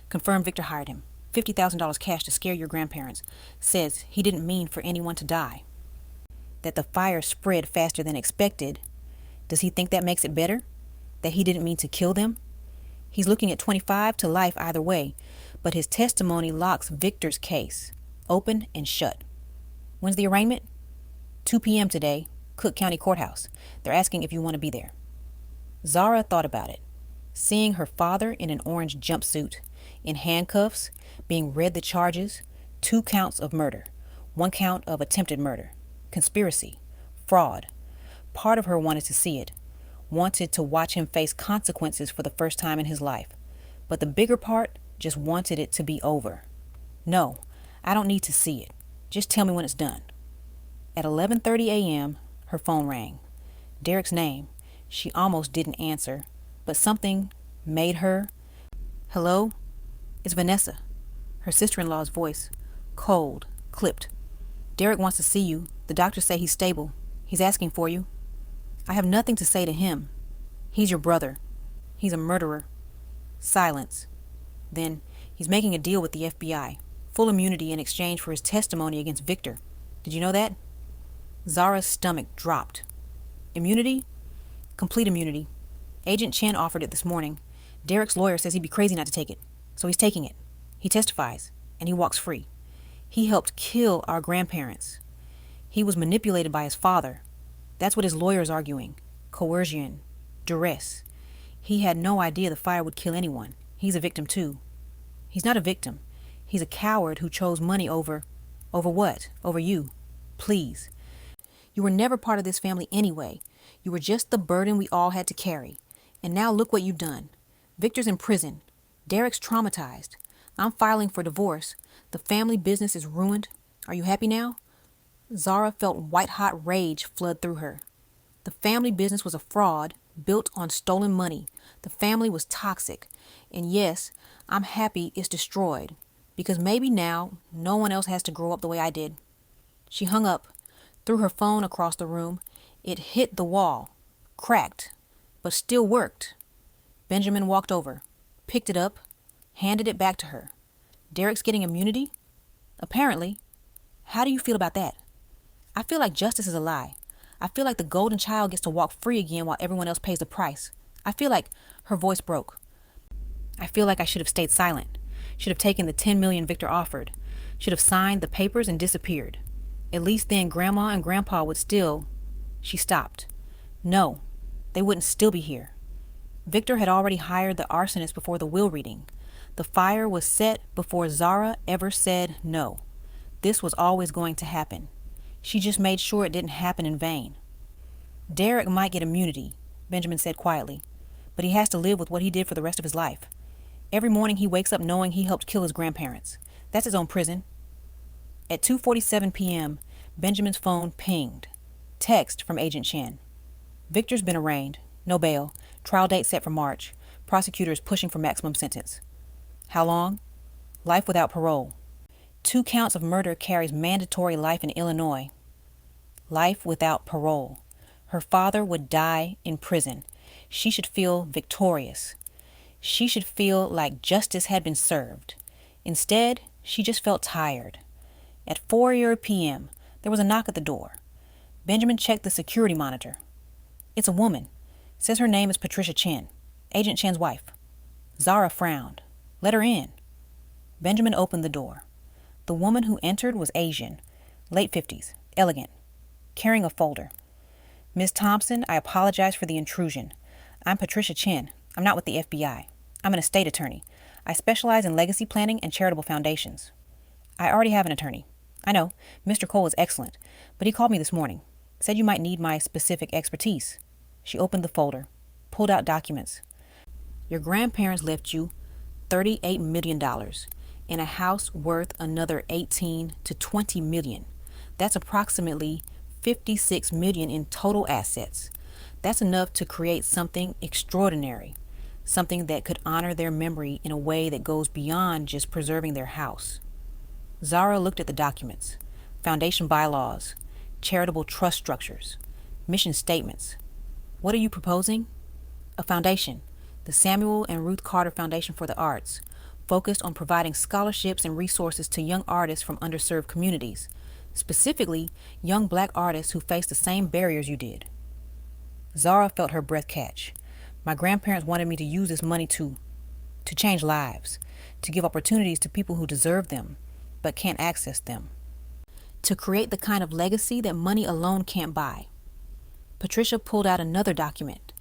[SPEAKER 1] Confirmed Victor hired him. $50,000 cash to scare your grandparents. Says he didn't mean for anyone to die. That the fire spread faster than expected. Does he think that makes it better? That he didn't mean to kill them? He's looking at 25 to life either way, but his testimony locks Victor's case. Open and shut. When's the arraignment? 2 p.m. today, Cook County Courthouse. They're asking if you want to be there. Zara thought about it. Seeing her father in an orange jumpsuit, in handcuffs, being read the charges, 2 counts of murder, 1 count of attempted murder, conspiracy, fraud. Part of her wanted to see it, wanted to watch him face consequences for the first time in his life. But the bigger part just wanted it to be over. No, I don't need to see it. Just tell me when it's done. At 11:30 a.m., her phone rang. Derek's name. She almost didn't answer, but something made her. Hello? It's Vanessa. Her sister-in-law's voice. Cold, clipped. Derek wants to see you. The doctors say he's stable. He's asking for you. I have nothing to say to him. He's your brother. He's a murderer. Silence. Then, he's making a deal with the FBI. Full immunity in exchange for his testimony against Victor. Did you know that? Zara's stomach dropped. Immunity? Complete immunity. Agent Chen offered it this morning. Derek's lawyer says he'd be crazy not to take it. So he's taking it. He testifies, and he walks free. He helped kill our grandparents. He was manipulated by his father. That's what his lawyer's arguing. Coercion. Duress. He had no idea the fire would kill anyone. He's a victim too. He's not a victim. He's a coward who chose money over... Over what? Over you. Please. You were never part of this family anyway. You were just the burden we all had to carry. And now look what you've done. Victor's in prison. Derek's traumatized. I'm filing for divorce. The family business is ruined. Are you happy now? Zara felt white-hot rage flood through her. The family business was a fraud built on stolen money. The family was toxic. And yes, I'm happy it's destroyed. Because maybe now no one else has to grow up the way I did. She hung up, threw her phone across the room. It hit the wall, cracked, but still worked. Benjamin walked over, picked it up, handed it back to her. Derek's getting immunity? Apparently. How do you feel about that? I feel like justice is a lie. I feel like the golden child gets to walk free again while everyone else pays the price. I feel like her voice broke. I feel like I should have stayed silent. Should have taken the 10 million Victor offered. Should have signed the papers and disappeared. At least then Grandma and Grandpa would still... She stopped. No, they wouldn't still be here. Victor had already hired the arsonist before the will reading. The fire was set before Zara ever said no. This was always going to happen. She just made sure it didn't happen in vain. Derek might get immunity, Benjamin said quietly, but he has to live with what he did for the rest of his life. Every morning he wakes up knowing he helped kill his grandparents. That's his own prison. At 2:47 p.m., Benjamin's phone pinged. Text from Agent Chen. Victor's been arraigned. No bail. Trial date set for March. Prosecutors pushing for maximum sentence. How long? Life without parole. 2 counts of murder carries mandatory life in Illinois. Life without parole. Her father would die in prison. She should feel victorious. She should feel like justice had been served. Instead, she just felt tired. At 4 p.m., there was a knock at the door. Benjamin checked the security monitor. It's a woman. Says her name is Patricia Chen, Agent Chen's wife. Zara frowned. Let her in. Benjamin opened the door. The woman who entered was Asian, late 50s, elegant, carrying a folder. Miss Thompson, I apologize for the intrusion. I'm Patricia Chen. I'm not with the FBI. I'm an estate attorney. I specialize in legacy planning and charitable foundations. I already have an attorney. I know, Mr. Cole is excellent, but he called me this morning. Said you might need my specific expertise. She opened the folder, pulled out documents. Your grandparents left you $38 million in a house worth another 18 to 20 million. That's approximately 56 million in total assets. That's enough to create something extraordinary, something that could honor their memory in a way that goes beyond just preserving their house. Zara looked at the documents, foundation bylaws, charitable trust structures, mission statements. What are you proposing? A foundation, the Samuel and Ruth Carter Foundation for the Arts, focused on providing scholarships and resources to young artists from underserved communities, specifically young Black artists who face the same barriers you did. Zara felt her breath catch. My grandparents wanted me to use this money to change lives, to give opportunities to people who deserve them, but can't access them, to create the kind of legacy that money alone can't buy. Patricia pulled out another document.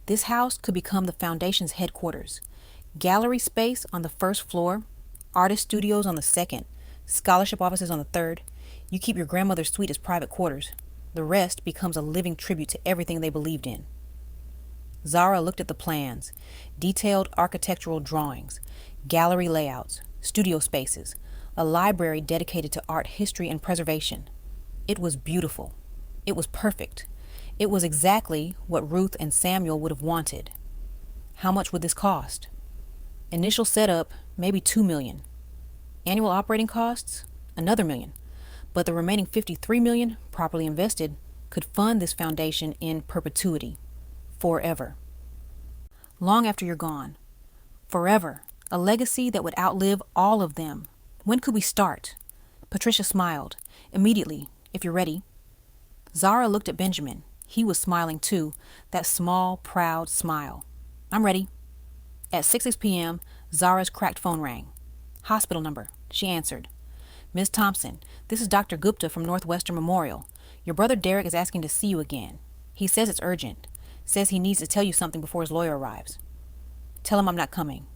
[SPEAKER 1] This house could become the foundation's headquarters. Gallery space on the first floor, artist studios on the second, scholarship offices on the third. You keep your grandmother's suite as private quarters. The rest becomes a living tribute to everything they believed in. Zara looked at the plans, detailed architectural drawings, gallery layouts, studio spaces, a library dedicated to art history and preservation. It was beautiful. It was perfect. It was exactly what Ruth and Samuel would have wanted. How much would this cost? Initial setup, maybe $2 million. Annual operating costs, another $1 million. But the remaining $53 million, properly invested, could fund this foundation in perpetuity, forever. Long after you're gone. Forever. A legacy that would outlive all of them. When could we start? Patricia smiled. Immediately, if you're ready. Zara looked at Benjamin. He was smiling too, that small, proud smile. I'm ready. At 6 p.m., Zara's cracked phone rang. Hospital number, she answered. Ms. Thompson, this is Dr. Gupta from Northwestern Memorial. Your brother Derek is asking to see you again. He says it's urgent. Says he needs to tell you something before his lawyer arrives. Tell him I'm not coming.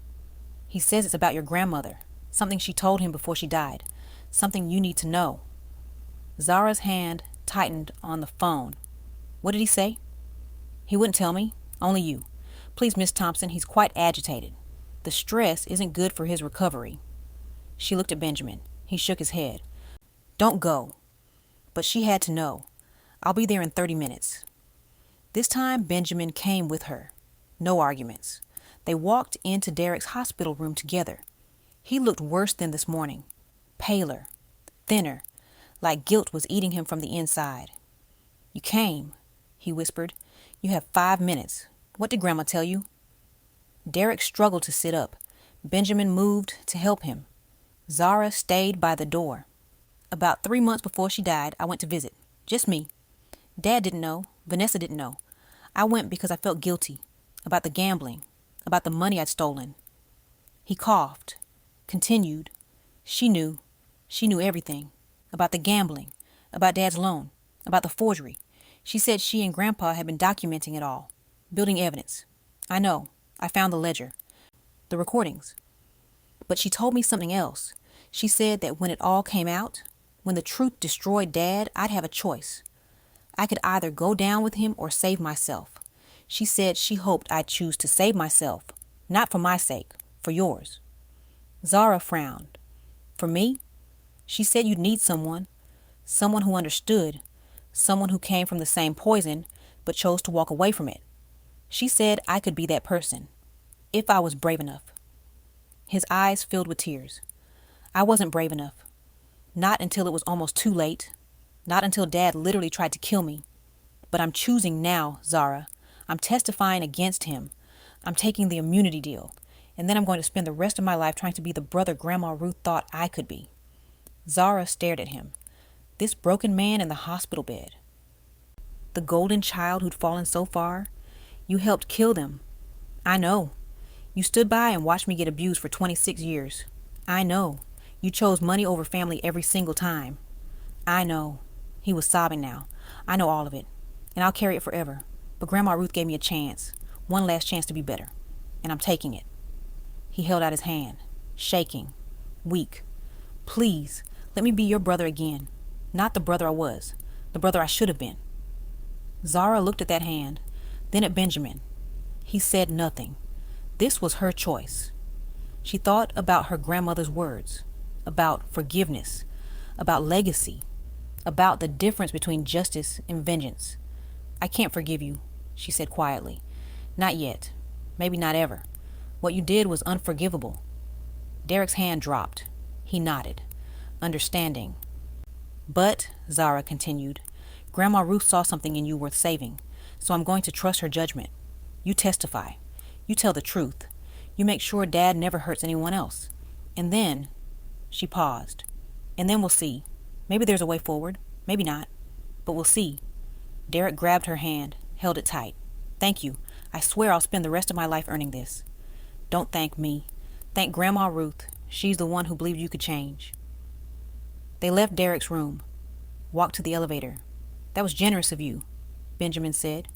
[SPEAKER 1] He says it's about your grandmother, something she told him before she died, something you need to know. Zara's hand tightened on the phone. What did he say? He wouldn't tell me, only you. Please, Miss Thompson, he's quite agitated. The stress isn't good for his recovery. She looked at Benjamin. He shook his head. Don't go. But she had to know. I'll be there in 30 minutes. This time Benjamin came with her. No arguments. They walked into Derek's hospital room together. He looked worse than this morning. Paler. Thinner. Like guilt was eating him from the inside. You came, he whispered. You have 5 minutes. What did Grandma tell you? Derek struggled to sit up. Benjamin moved to help him. Zara stayed by the door. About 3 months before she died, I went to visit. Just me. Dad didn't know. Vanessa didn't know. I went because I felt guilty. About the gambling. About the money I'd stolen. He coughed. Continued. She knew. She knew everything. About the gambling. About Dad's loan. About the forgery. She said she and Grandpa had been documenting it all. Building evidence. I know. I found the ledger. The recordings. But she told me something else. She said that when it all came out, when the truth destroyed Dad, I'd have a choice. I could either go down with him or save myself. She said she hoped I'd choose to save myself. Not for my sake. For yours. Zara frowned. For me? She said you'd need someone. Someone who understood. Someone who came from the same poison, but chose to walk away from it. She said I could be that person. If I was brave enough. His eyes filled with tears. I wasn't brave enough. Not until it was almost too late. Not until Dad literally tried to kill me. But I'm choosing now, Zara. I'm testifying against him. I'm taking the immunity deal. And then I'm going to spend the rest of my life trying to be the brother Grandma Ruth thought I could be. Zara stared at him. This broken man in the hospital bed. The golden child who'd fallen so far. You helped kill them. I know. You stood by and watched me get abused for 26 years. I know. You chose money over family every single time. I know. He was sobbing now. I know all of it. And I'll carry it forever. But Grandma Ruth gave me a chance. One last chance to be better. And I'm taking it. He held out his hand. Shaking. Weak. Please, let me be your brother again. Not the brother I was. The brother I should have been. Zara looked at that hand. Then at Benjamin. He said nothing. This was her choice. She thought about her grandmother's words. About forgiveness. About legacy. About the difference between justice and vengeance. I can't forgive you, she said quietly. Not yet. Maybe not ever. What you did was unforgivable. Derek's hand dropped. He nodded. Understanding. But, Zara continued, Grandma Ruth saw something in you worth saving, so I'm going to trust her judgment. You testify. You tell the truth. You make sure Dad never hurts anyone else. And then, she paused. And then we'll see. Maybe there's a way forward. Maybe not. But we'll see. Derek grabbed her hand, held it tight. Thank you. I swear I'll spend the rest of my life earning this. Don't thank me. Thank Grandma Ruth. She's the one who believed you could change. They left Derek's room. Walked to the elevator. That was generous of you, Benjamin said.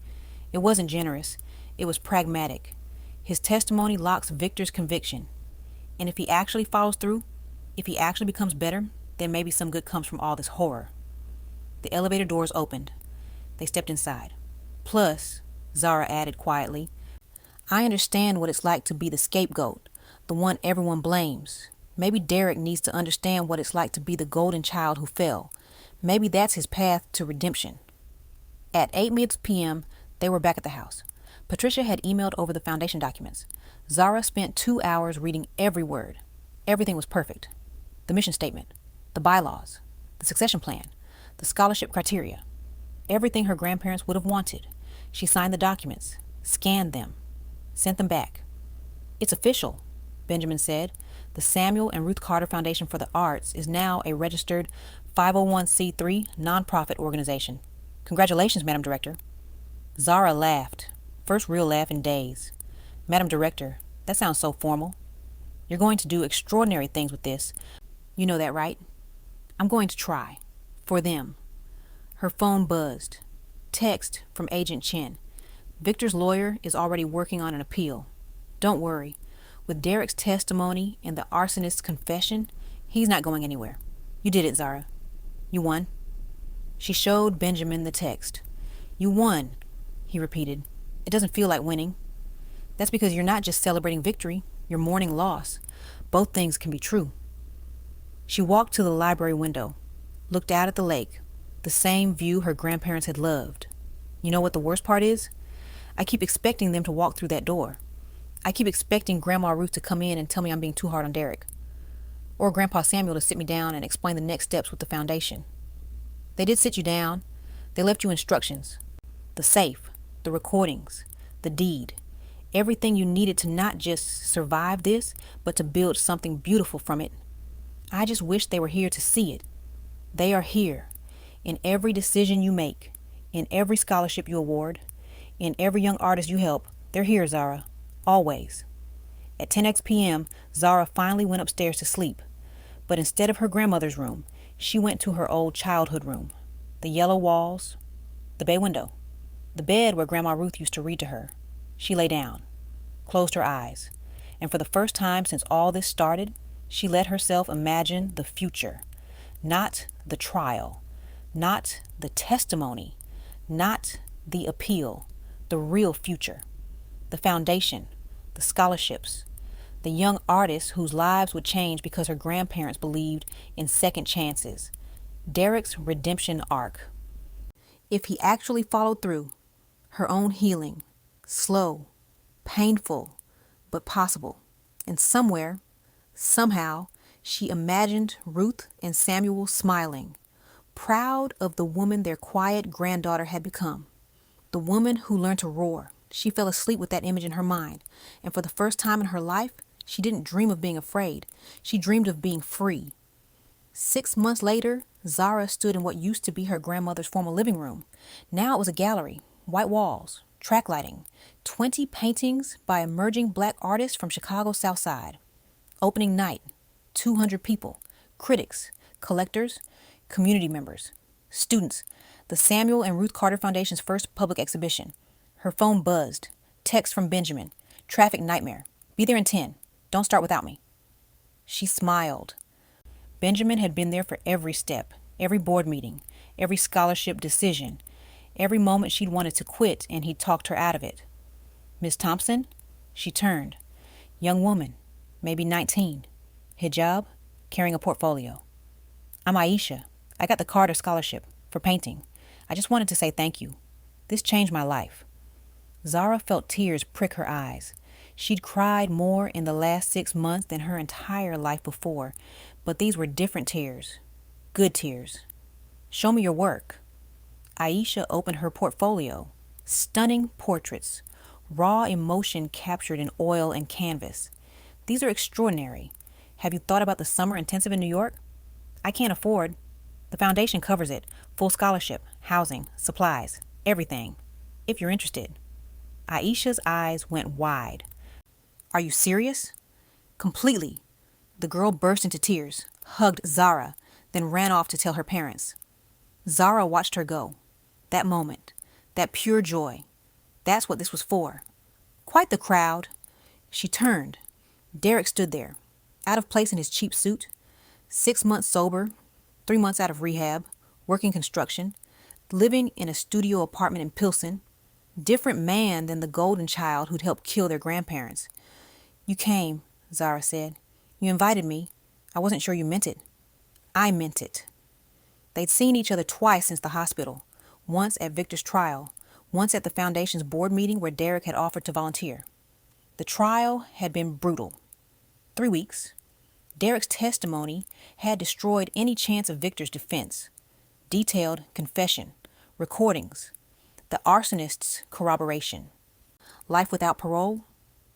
[SPEAKER 1] It wasn't generous. It was pragmatic. His testimony locks Victor's conviction. And if he actually follows through, if he actually becomes better, then maybe some good comes from all this horror. The elevator doors opened. They stepped inside. Plus, Zara added quietly, I understand what it's like to be the scapegoat, the one everyone blames. Maybe Derek needs to understand what it's like to be the golden child who fell. Maybe that's his path to redemption. At 8 p.m., they were back at the house. Patricia had emailed over the foundation documents. Zara spent 2 hours reading every word. Everything was perfect. The mission statement, the bylaws, the succession plan, the scholarship criteria. Everything her grandparents would have wanted. She signed the documents, scanned them, sent them back. "It's official," Benjamin said. "The Samuel and Ruth Carter Foundation for the Arts is now a registered 501c3 nonprofit organization. Congratulations, Madam Director." Zara laughed. First real laugh in days. "Madam Director, that sounds so formal. You're going to do extraordinary things with this. You know that, right?" "I'm going to try. For them." Her phone buzzed. Text from Agent Chen. "Victor's lawyer is already working on an appeal. Don't worry. With Derek's testimony and the arsonist's confession, he's not going anywhere. You did it, Zara. You won." She showed Benjamin the text. "You won," he repeated. "It doesn't feel like winning." "That's because you're not just celebrating victory, you're mourning loss. Both things can be true." She walked to the library window, looked out at the lake, the same view her grandparents had loved. You know what the worst part is? I keep expecting them to walk through that door. I keep expecting Grandma Ruth to come in and tell me I'm being too hard on Derek. Or Grandpa Samuel to sit me down and explain the next steps with the foundation. They did sit you down. They left you instructions. The safe, the recordings, the deed. Everything you needed to not just survive this, but to build something beautiful from it. I just wish they were here to see it. They are here. In every decision you make, in every scholarship you award, in every young artist you help, they're here, Zara. Always. At 10 p.m., Zara finally went upstairs to sleep. But instead of her grandmother's room, she went to her old childhood room. The yellow walls, the bay window, the bed where Grandma Ruth used to read to her. She lay down, closed her eyes, and for the first time since all this started, she let herself imagine the future. Not the trial, not the testimony, not the appeal, the real future. The foundation, the scholarships, the young artists whose lives would change because her grandparents believed in second chances. Derek's redemption arc. If he actually followed through, her own healing, slow, painful, but possible. And somewhere, somehow, she imagined Ruth and Samuel smiling, proud of the woman their quiet granddaughter had become, the woman who learned to roar. She fell asleep with that image in her mind, and for the first time in her life, she didn't dream of being afraid. She dreamed of being free. 6 months later, Zara stood in what used to be her grandmother's former living room. Now it was a gallery, white walls, track lighting, 20 paintings by emerging black artists from Chicago's South Side. Opening night, 200 people, critics, collectors, community members, students, the Samuel and Ruth Carter Foundation's first public exhibition. Her phone buzzed. Text from Benjamin. "Traffic nightmare. Be there in 10. Don't start without me." She smiled. Benjamin had been there for every step, every board meeting, every scholarship decision, every moment she'd wanted to quit, and he'd talked her out of it. "Miss Thompson?" She turned. Young woman, maybe 19. Hijab, carrying a portfolio. "I'm Aisha. I got the Carter Scholarship for painting. I just wanted to say thank you. This changed my life." Zara felt tears prick her eyes. She'd cried more in the last 6 months than her entire life before, but these were different tears. Good tears. "Show me your work." Aisha opened her portfolio. Stunning portraits. Raw emotion captured in oil and canvas. "These are extraordinary. Have you thought about the summer intensive in New York? I can't afford. The foundation covers it. Full scholarship, housing, supplies, everything. If you're interested." Aisha's eyes went wide. "Are you serious?" "Completely." The girl burst into tears, hugged Zara, then ran off to tell her parents. Zara watched her go. That moment, that pure joy. That's what this was for. Quite the crowd. She turned. Derek stood there, out of place in his cheap suit. 6 months sober, 3 months out of rehab, working construction, living in a studio apartment in Pilsen. Different man than the golden child who'd helped kill their grandparents. "You came," Zara said. "You invited me. I wasn't sure you meant it." "I meant it." They'd seen each other twice since the hospital. Once at Victor's trial, once at the foundation's board meeting where Derek had offered to volunteer. The trial had been brutal. 3 weeks. Derek's testimony had destroyed any chance of Victor's defense. Detailed confession, recordings, the arsonist's corroboration. Life without parole,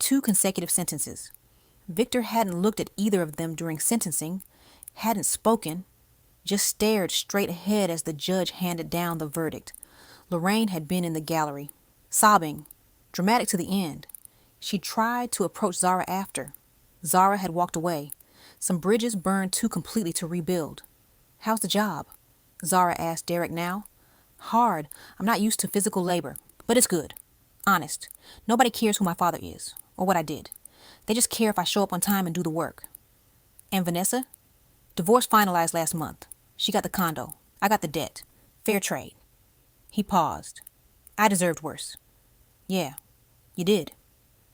[SPEAKER 1] 2 consecutive sentences. Victor hadn't looked at either of them during sentencing, hadn't spoken, just stared straight ahead as the judge handed down the verdict. Lorraine had been in the gallery, sobbing, dramatic to the end. She tried to approach Zara after. Zara had walked away. Some bridges burned too completely to rebuild. "How's the job?" Zara asked Derek now. "Hard. I'm not used to physical labor, but it's good. Honest. Nobody cares who my father is, or what I did. They just care if I show up on time and do the work." "And Vanessa?" "Divorce finalized last month. She got the condo. I got the debt. Fair trade." He paused. "I deserved worse." "Yeah, you did."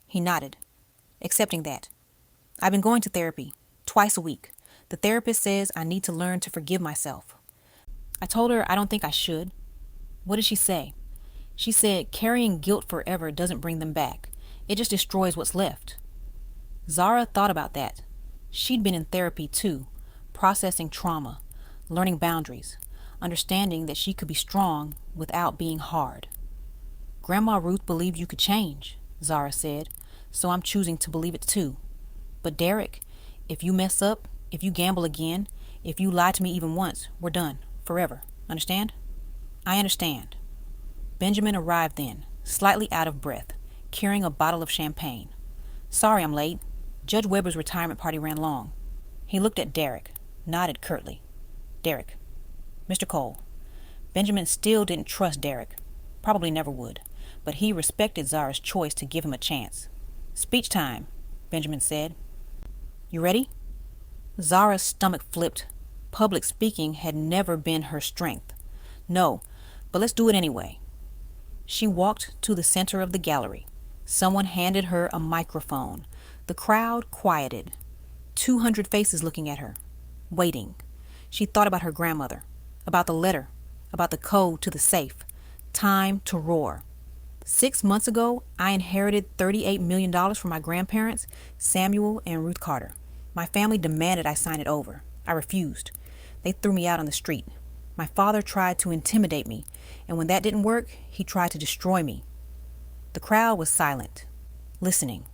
[SPEAKER 1] He nodded, accepting that. "I've been going to therapy, twice a week. The therapist says I need to learn to forgive myself." I told her I don't think I should. "What did she say?" "She said carrying guilt forever doesn't bring them back. It just destroys what's left." Zara thought about that. She'd been in therapy too, processing trauma, learning boundaries, understanding that she could be strong without being hard. "Grandma Ruth believed you could change," Zara said, "so I'm choosing to believe it too. But Derek, if you mess up, if you gamble again, if you lie to me even once, we're done, forever. Understand?" "I understand." Benjamin arrived then, slightly out of breath, carrying a bottle of champagne. "Sorry I'm late. Judge Weber's retirement party ran long." He looked at Derek, nodded curtly. "Derek." "Mr. Cole." Benjamin still didn't trust Derek. Probably never would, but he respected Zara's choice to give him a chance. "Speech time," Benjamin said. "You ready?" Zara's stomach flipped. Public speaking had never been her strength. "No, but let's do it anyway." She walked to the center of the gallery. Someone handed her a microphone. The crowd quieted. 200 faces looking at her, waiting. She thought about her grandmother, about the letter, about the code to the safe. Time to roar. 6 months ago, I inherited $38 million from my grandparents, Samuel and Ruth Carter. My family demanded I sign it over. I refused. They threw me out on the street. My father tried to intimidate me, and when that didn't work, he tried to destroy me. The crowd was silent, listening.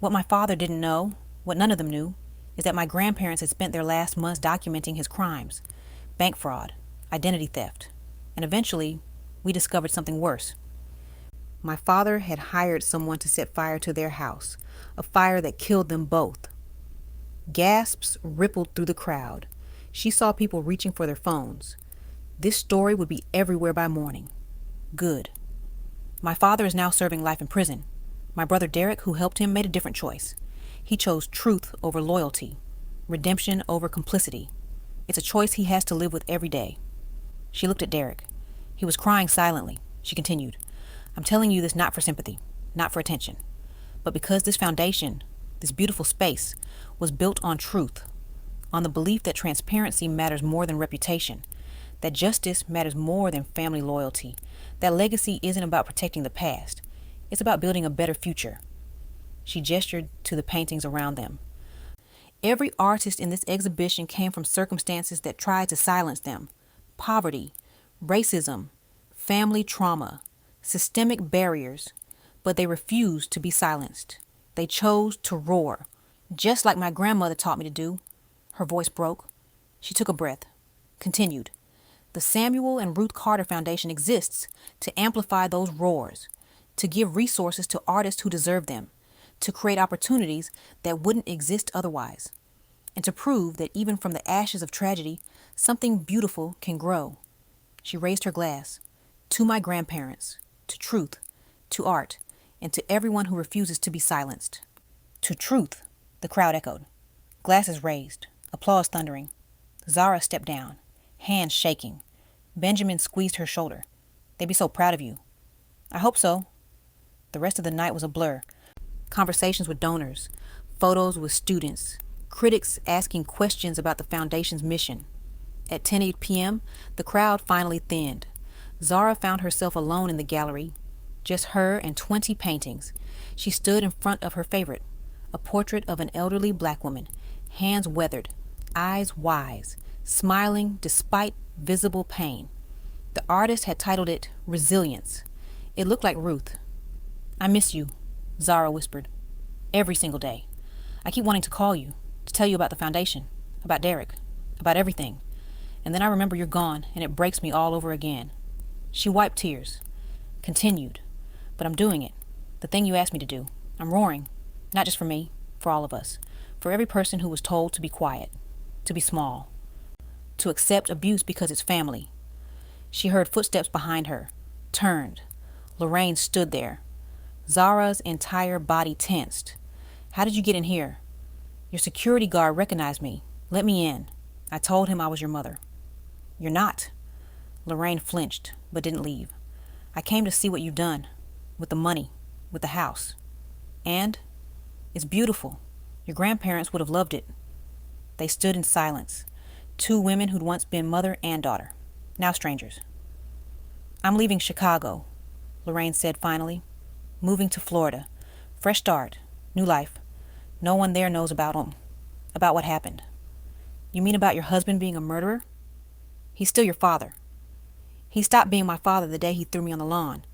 [SPEAKER 1] What my father didn't know, what none of them knew, is that my grandparents had spent their last months documenting his crimes, bank fraud, identity theft, and eventually we discovered something worse. My father had hired someone to set fire to their house, a fire that killed them both. Gasps rippled through the crowd. She saw people reaching for their phones. This story would be everywhere by morning. Good. My father is now serving life in prison. My brother Derek, who helped him, made a different choice. He chose truth over loyalty, redemption over complicity. It's a choice he has to live with every day. She looked at Derek. He was crying silently. She continued, "I'm telling you this not for sympathy, not for attention, but because this foundation, this beautiful space, was built on truth, on the belief that transparency matters more than reputation, that justice matters more than family loyalty, that legacy isn't about protecting the past. It's about building a better future." She gestured to the paintings around them. Every artist in this exhibition came from circumstances that tried to silence them. Poverty, racism, family trauma, systemic barriers, but they refused to be silenced. They chose to roar, just like my grandmother taught me to do. Her voice broke. She took a breath, continued. The Samuel and Ruth Carter Foundation exists to amplify those roars, to give resources to artists who deserve them, to create opportunities that wouldn't exist otherwise, and to prove that even from the ashes of tragedy, something beautiful can grow. She raised her glass. To my grandparents, to truth, to art, and to everyone who refuses to be silenced. "To truth," the crowd echoed. Glasses raised, applause thundering. Zara stepped down, hands shaking. Benjamin squeezed her shoulder. "They'd be so proud of you." "I hope so." The rest of the night was a blur. Conversations with donors, photos with students, critics asking questions about the foundation's mission. At 10 p.m., the crowd finally thinned. Zara found herself alone in the gallery, just her and 20 paintings. She stood in front of her favorite, a portrait of an elderly black woman, hands weathered, eyes wise, smiling despite visible pain. The artist had titled it Resilience. It looked like Ruth. "I miss you," Zara whispered. "Every single day. I keep wanting to call you, to tell you about the foundation, about Derek, about everything. And then I remember you're gone, and it breaks me all over again." She wiped tears, continued, "But I'm doing it. The thing you asked me to do. I'm roaring. Not just for me, for all of us. For every person who was told to be quiet, to be small, to accept abuse because it's family." She heard footsteps behind her, turned. Lorraine stood there. Zara's entire body tensed. "How did you get in here?" "Your security guard recognized me. Let me in. I told him I was your mother." "You're not." Lorraine flinched, but didn't leave. "I came to see what you've done. With the money. With the house. And it's beautiful. Your grandparents would have loved it." They stood in silence. Two women who'd once been mother and daughter. Now strangers. "I'm leaving Chicago," Lorraine said finally. "Moving to Florida. Fresh start. New life. No one there knows about what happened." "You mean about your husband being a murderer?" "He's still your father." "He stopped being my father the day he threw me on the lawn.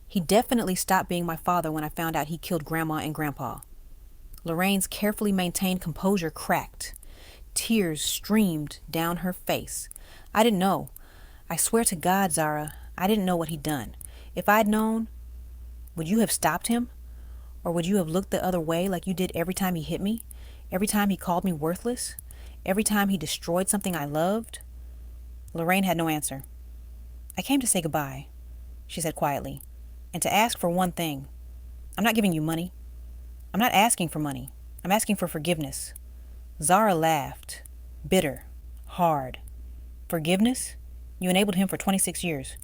[SPEAKER 1] He definitely stopped being my father when I found out he killed Grandma and Grandpa." Lorraine's carefully maintained composure cracked. Tears streamed down her face. "I didn't know. I swear to God, Zara, I didn't know what he'd done. If I'd known, would you have stopped him? Or would you have looked the other way like you did every time he hit me? Every time he called me worthless? Every time he destroyed something I loved?" Lorraine had no answer. "I came to say goodbye," she said quietly, "and to ask for one thing. I'm not giving you money. I'm not asking for money. I'm asking for forgiveness." Zara laughed, bitter, hard. "Forgiveness? You enabled him for 26 years.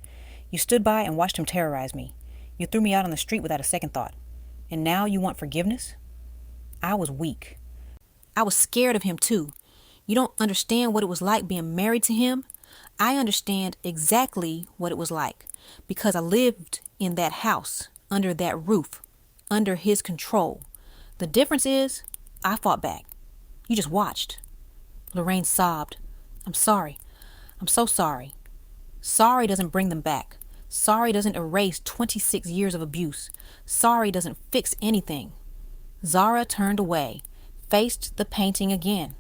[SPEAKER 1] You stood by and watched him terrorize me. You threw me out on the street without a second thought. And now you want forgiveness?" I was weak. I was scared of him too. You don't understand what it was like being married to him. I understand exactly what it was like because I lived in that house, under that roof, under his control. The difference is I fought back. You just watched." Lorraine sobbed. "I'm sorry. I'm so sorry." Sorry doesn't bring them back. Sorry doesn't erase 26 years of abuse. Sorry doesn't fix anything. Zara turned away, faced the painting again.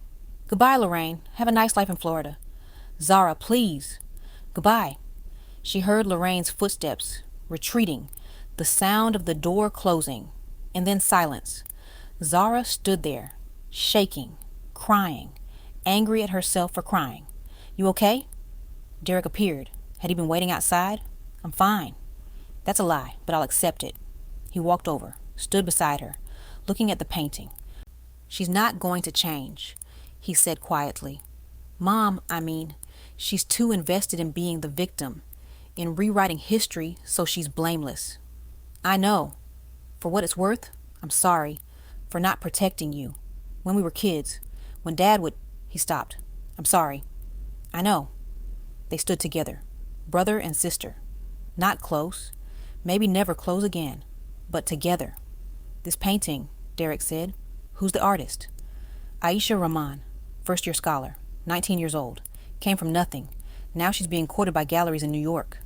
[SPEAKER 1] "Goodbye, Lorraine. Have a nice life in Florida." "Zara, please." "Goodbye." She heard Lorraine's footsteps, retreating, the sound of the door closing, and then silence. Zara stood there, shaking, crying, angry at herself for crying. "You okay?" Derek appeared. Had he been waiting outside? "I'm fine." "That's a lie, but I'll accept it." He walked over, stood beside her, looking at the painting. "She's not going to change," he said quietly. "Mom, she's too invested in being the victim, in rewriting history so she's blameless." "I know. For what it's worth, I'm sorry for not protecting you. When we were kids, when Dad would..." He stopped. "I'm sorry." "I know." They stood together, brother and sister. Not close, maybe never close again, but together. "This painting," Derek said. "Who's the artist?" "Aisha Rahman, first-year scholar, 19 years old. Came from nothing. Now she's being courted by galleries in New York.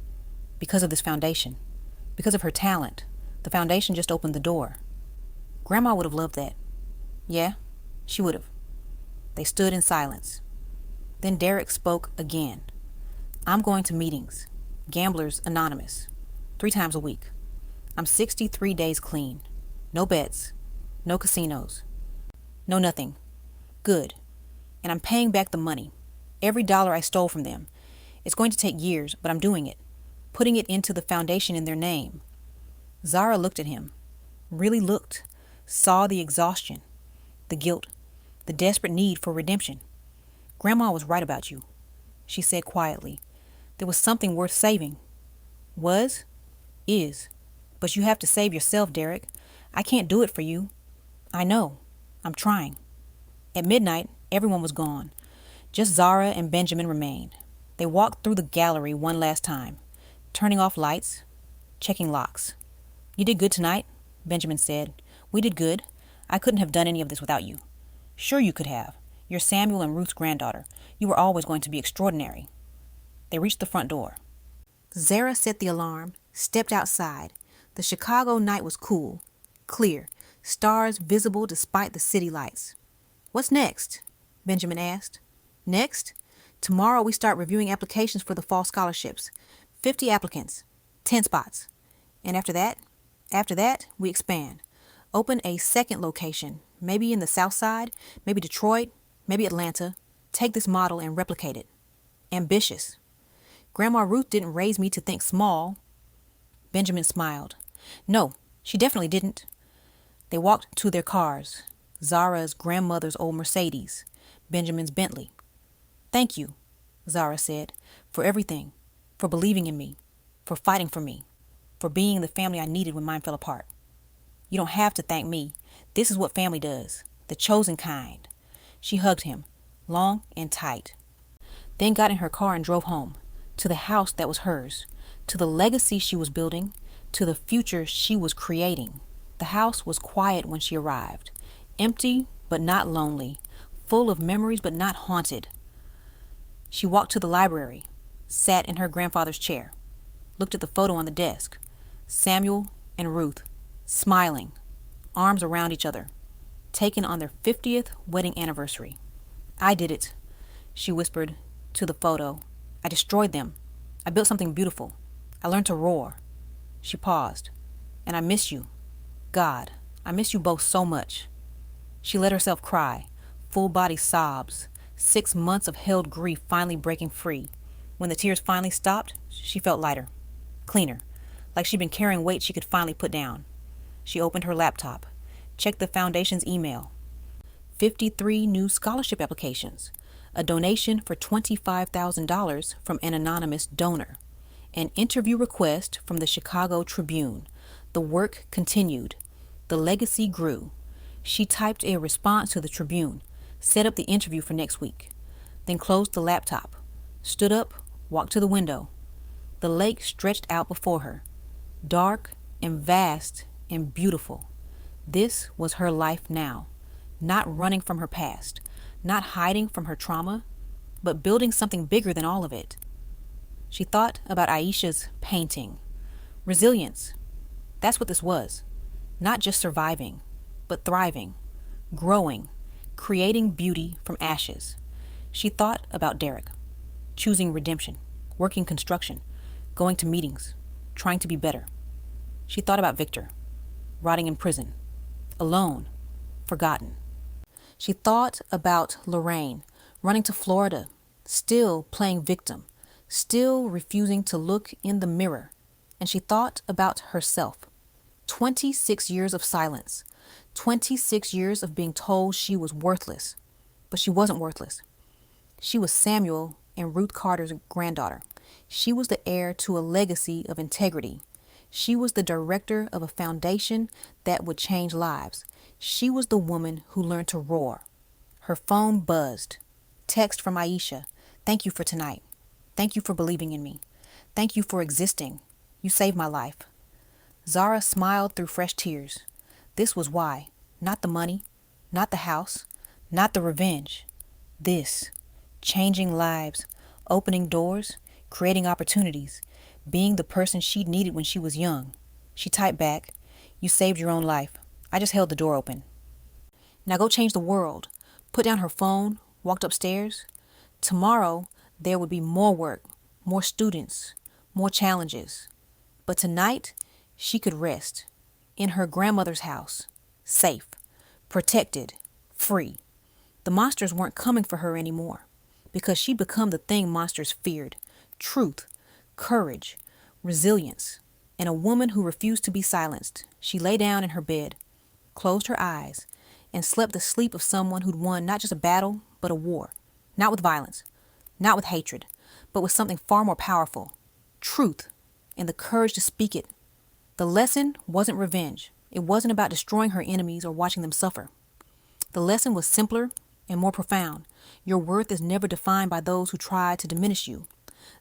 [SPEAKER 1] Because of this foundation. Because of her talent. The foundation just opened the door." "Grandma would have loved that." "Yeah, she would have." They stood in silence. Then Derek spoke again. "I'm going to meetings. Gamblers Anonymous. 3 times a week. I'm 63 days clean. No bets. No casinos. No nothing. Good. And I'm paying back the money. Every dollar I stole from them. It's going to take years, but I'm doing it. Putting it into the foundation in their name." Zara looked at him. Really looked. Saw the exhaustion. The guilt. The desperate need for redemption. "Grandma was right about you," she said quietly. "There was something worth saving." "Was? Is. But you have to save yourself, Derek. I can't do it for you." "I know. I'm trying." At midnight, everyone was gone. Just Zara and Benjamin remained. They walked through the gallery one last time. turning off lights, checking locks. "You did good tonight," Benjamin said. "We did good. I couldn't have done any of this without you." "Sure you could have. You're Samuel and Ruth's granddaughter. You were always going to be extraordinary." They reached the front door. Zara set the alarm, stepped outside. The Chicago night was cool, clear, stars visible despite the city lights. "What's next?" Benjamin asked. "Next? Tomorrow we start reviewing applications for the fall scholarships. 50 applicants, 10 spots. And after that, we expand. Open a second location, maybe in the South Side, maybe Detroit, maybe Atlanta. Take this model and replicate it. Ambitious. Grandma Ruth didn't raise me to think small." Benjamin smiled. "No, she definitely didn't." They walked to their cars. Zara's grandmother's old Mercedes, Benjamin's Bentley. "Thank you," Zara said, "for everything, for believing in me, for fighting for me, for being the family I needed when mine fell apart. You don't have to thank me. This is what family does, the chosen kind." She hugged him, long and tight, then got in her car and drove home, to the house that was hers, to the legacy she was building, to the future she was creating. The house was quiet when she arrived, empty but not lonely, full of memories but not haunted. She walked to the library, sat in her grandfather's chair, looked at the photo on the desk, Samuel and Ruth, smiling, arms around each other, taken on their 50th wedding anniversary. "I did it," she whispered to the photo. "I destroyed them. I built something beautiful. I learned to roar." She paused. "And I miss you. God, I miss you both so much." She let herself cry, full body sobs, 6 months of held grief finally breaking free. When the tears finally stopped, she felt lighter, cleaner, like she'd been carrying weight she could finally put down. She opened her laptop, checked the foundation's email. 53 new scholarship applications, a donation for $25,000 from an anonymous donor, an interview request from the Chicago Tribune. The work continued. The legacy grew. She typed a response to the Tribune, set up the interview for next week, then closed the laptop, stood up, walked to the window. The lake stretched out before her, dark and vast and beautiful. This was her life now, not running from her past, not hiding from her trauma, but building something bigger than all of it. She thought about Aisha's painting. Resilience. That's what this was. Not just surviving, but thriving, growing, creating beauty from ashes. She thought about Derek, choosing redemption, working construction, going to meetings, trying to be better. She thought about Victor, rotting in prison, alone, forgotten. She thought about Lorraine, running to Florida, still playing victim, still refusing to look in the mirror. And she thought about herself. 26 years of silence, 26 years of being told she was worthless. But she wasn't worthless. She was Samuel and Ruth Carter's granddaughter. She was the heir to a legacy of integrity. She was the director of a foundation that would change lives. She was the woman who learned to roar. Her phone buzzed. Text from Aisha. "Thank you for tonight. Thank you for believing in me. Thank you for existing. You saved my life." Zara smiled through fresh tears. This was why. Not the money, not the house, not the revenge. This. Changing lives, opening doors, creating opportunities, being the person she'd needed when she was young. She typed back, "You saved your own life. I just held the door open. Now go change the world." Put down her phone, walked upstairs. Tomorrow, there would be more work, more students, more challenges. But tonight, she could rest in her grandmother's house, safe, protected, free. The monsters weren't coming for her anymore because she'd become the thing monsters feared: truth, courage, resilience, and a woman who refused to be silenced. She lay down in her bed, closed her eyes, and slept the sleep of someone who'd won not just a battle, but a war. Not with violence, not with hatred, but with something far more powerful: truth, and the courage to speak it. The lesson wasn't revenge. It wasn't about destroying her enemies or watching them suffer. The lesson was simpler and more profound. Your worth is never defined by those who try to diminish you.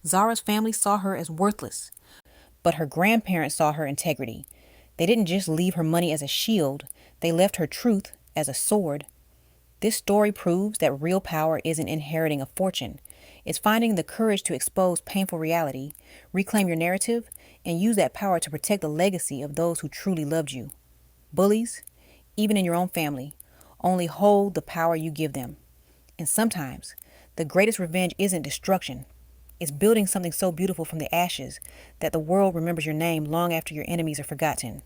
[SPEAKER 1] Zara's family saw her as worthless, But her grandparents saw her integrity. They didn't just leave her money as a shield, they left her truth as a sword. This story proves that real power isn't inheriting a fortune. It's finding the courage to expose painful reality, reclaim your narrative, and use that power to protect the legacy of those who truly loved you. Bullies, even in your own family, only hold the power you give them. And sometimes, the greatest revenge isn't destruction. It's building something so beautiful from the ashes that the world remembers your name long after your enemies are forgotten.